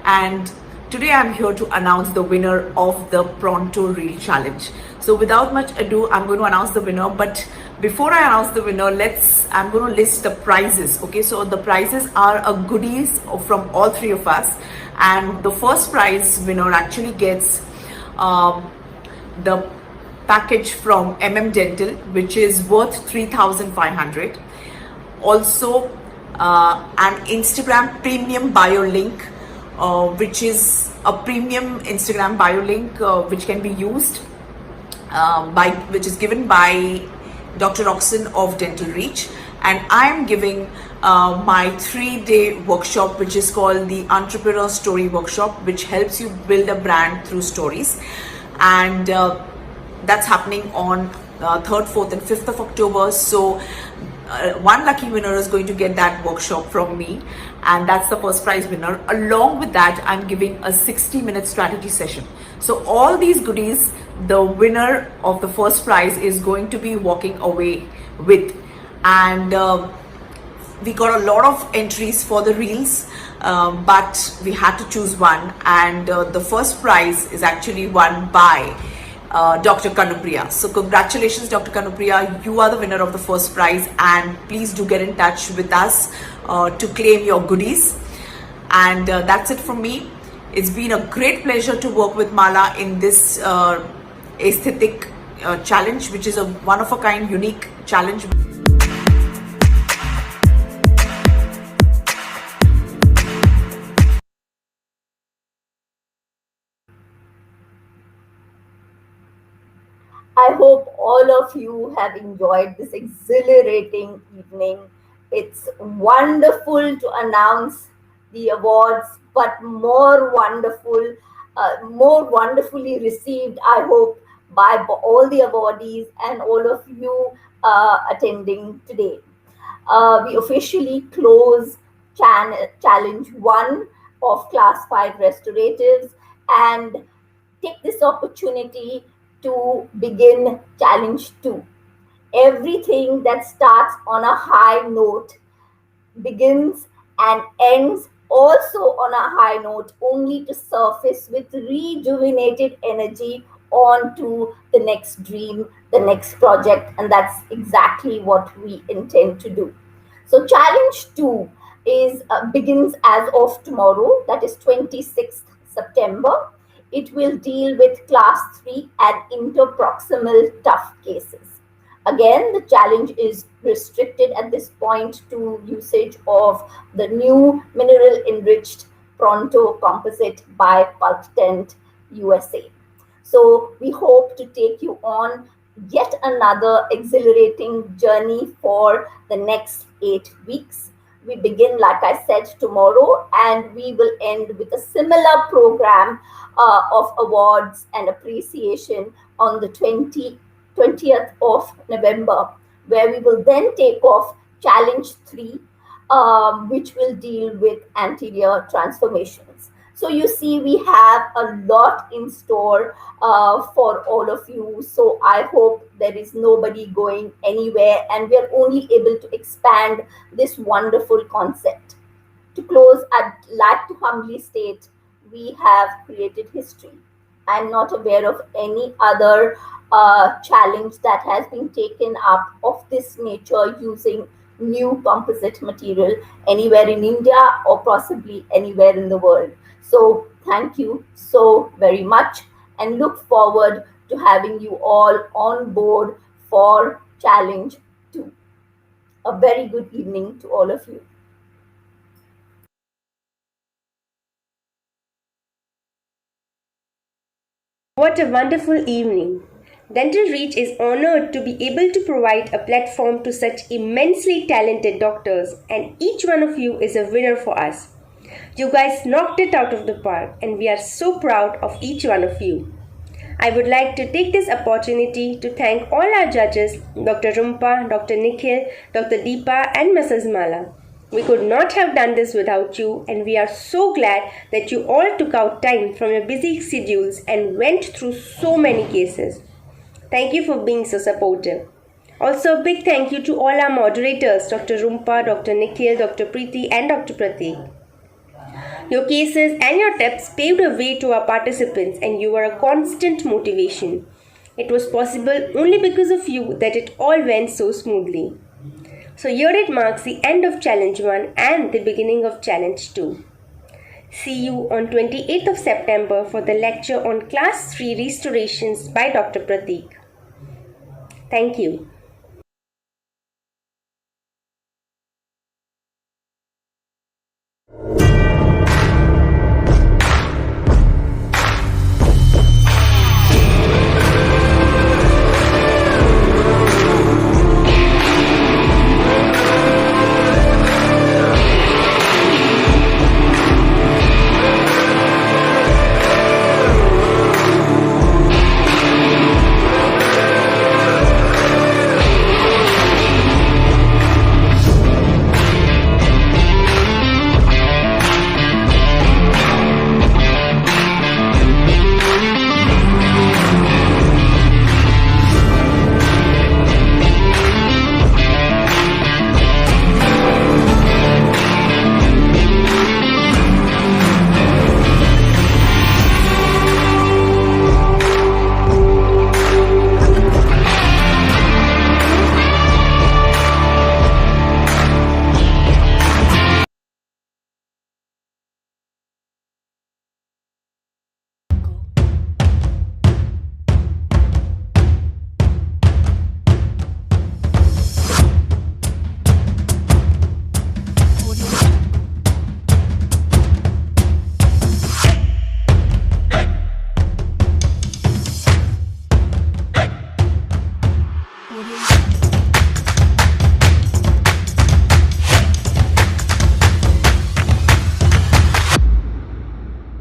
And today I'm here to announce the winner of the Pronto Reel Challenge. So without much ado, I'm going to announce the winner, but before I announce the winner, I'm going to list the prizes. Okay, so the prizes are goodies from all three of us, and the first prize winner actually gets the package from Dental, which is worth 3,500. Also, an Instagram premium bio link, which is a premium Instagram bio link which can be used which is given by Dr. Roxanne of Dental Reach. And I am giving my 3-day workshop, which is called the Entrepreneur Story Workshop, which helps you build a brand through stories. And that's happening on 3rd, 4th and 5th of October. So one lucky winner is going to get that workshop from me, and that's the first prize winner. Along with that, I'm giving a 60-minute strategy session. So all these goodies, the winner of the first prize is going to be walking away with. And we got a lot of entries for the reels, but we had to choose one, and the first prize is actually won by Dr. Kanupriya. So congratulations, Dr. Kanupriya, you are the winner of the first prize, and please do get in touch with us to claim your goodies. And that's it from me. It's been a great pleasure to work with Mala in this aesthetic challenge, which is a one-of-a-kind, unique challenge. I hope all of you have enjoyed this exhilarating evening. It's wonderful to announce the awards, but more wonderfully received, I hope, by all the awardees and all of you attending today. We officially close challenge 1 of class 5 restoratives, and take this opportunity to begin challenge 2. Everything that starts on a high note begins and ends also on a high note, only to surface with rejuvenated energy onto the next dream, the next project, and that's exactly what we intend to do. So challenge 2 is begins as of tomorrow, that is 26th September. It will deal with class 3 and interproximal tough cases. Again, the challenge is restricted at this point to usage of the new mineral enriched Pronto composite by Pulp Tent USA. So we hope to take you on yet another exhilarating journey for the next 8 weeks. We begin, like I said, tomorrow, and we will end with a similar program of awards and appreciation on the 20th of November, where we will then take off Challenge 3, which will deal with anterior transformations. So you see, we have a lot in store for all of you. So I hope there is nobody going anywhere, and we are only able to expand this wonderful concept. To close, I'd like to humbly state we have created history. I'm not aware of any other challenge that has been taken up of this nature using new composite material anywhere in India or possibly anywhere in the world. So, thank you so very much, and look forward to having you all on board for Challenge 2. A very good evening to all of you. What a wonderful evening! Dental Reach is honored to be able to provide a platform to such immensely talented doctors, and each one of you is a winner for us. You guys knocked it out of the park, and we are so proud of each one of you. I would like to take this opportunity to thank all our judges, Dr. Rumpa, Dr. Nikhil, Dr. Deepa, and Mrs. Mala. We could not have done this without you, and we are so glad that you all took out time from your busy schedules and went through so many cases. Thank you for being so supportive. Also, a big thank you to all our moderators, Dr. Rumpa, Dr. Nikhil, Dr. Preeti, and Dr. Prateek. Your cases and your tips paved a way to our participants, and you were a constant motivation. It was possible only because of you that it all went so smoothly. So here it marks the end of Challenge 1 and the beginning of Challenge 2. See you on 28th of September for the lecture on Class 3 Restorations by Dr. Prateek. Thank you.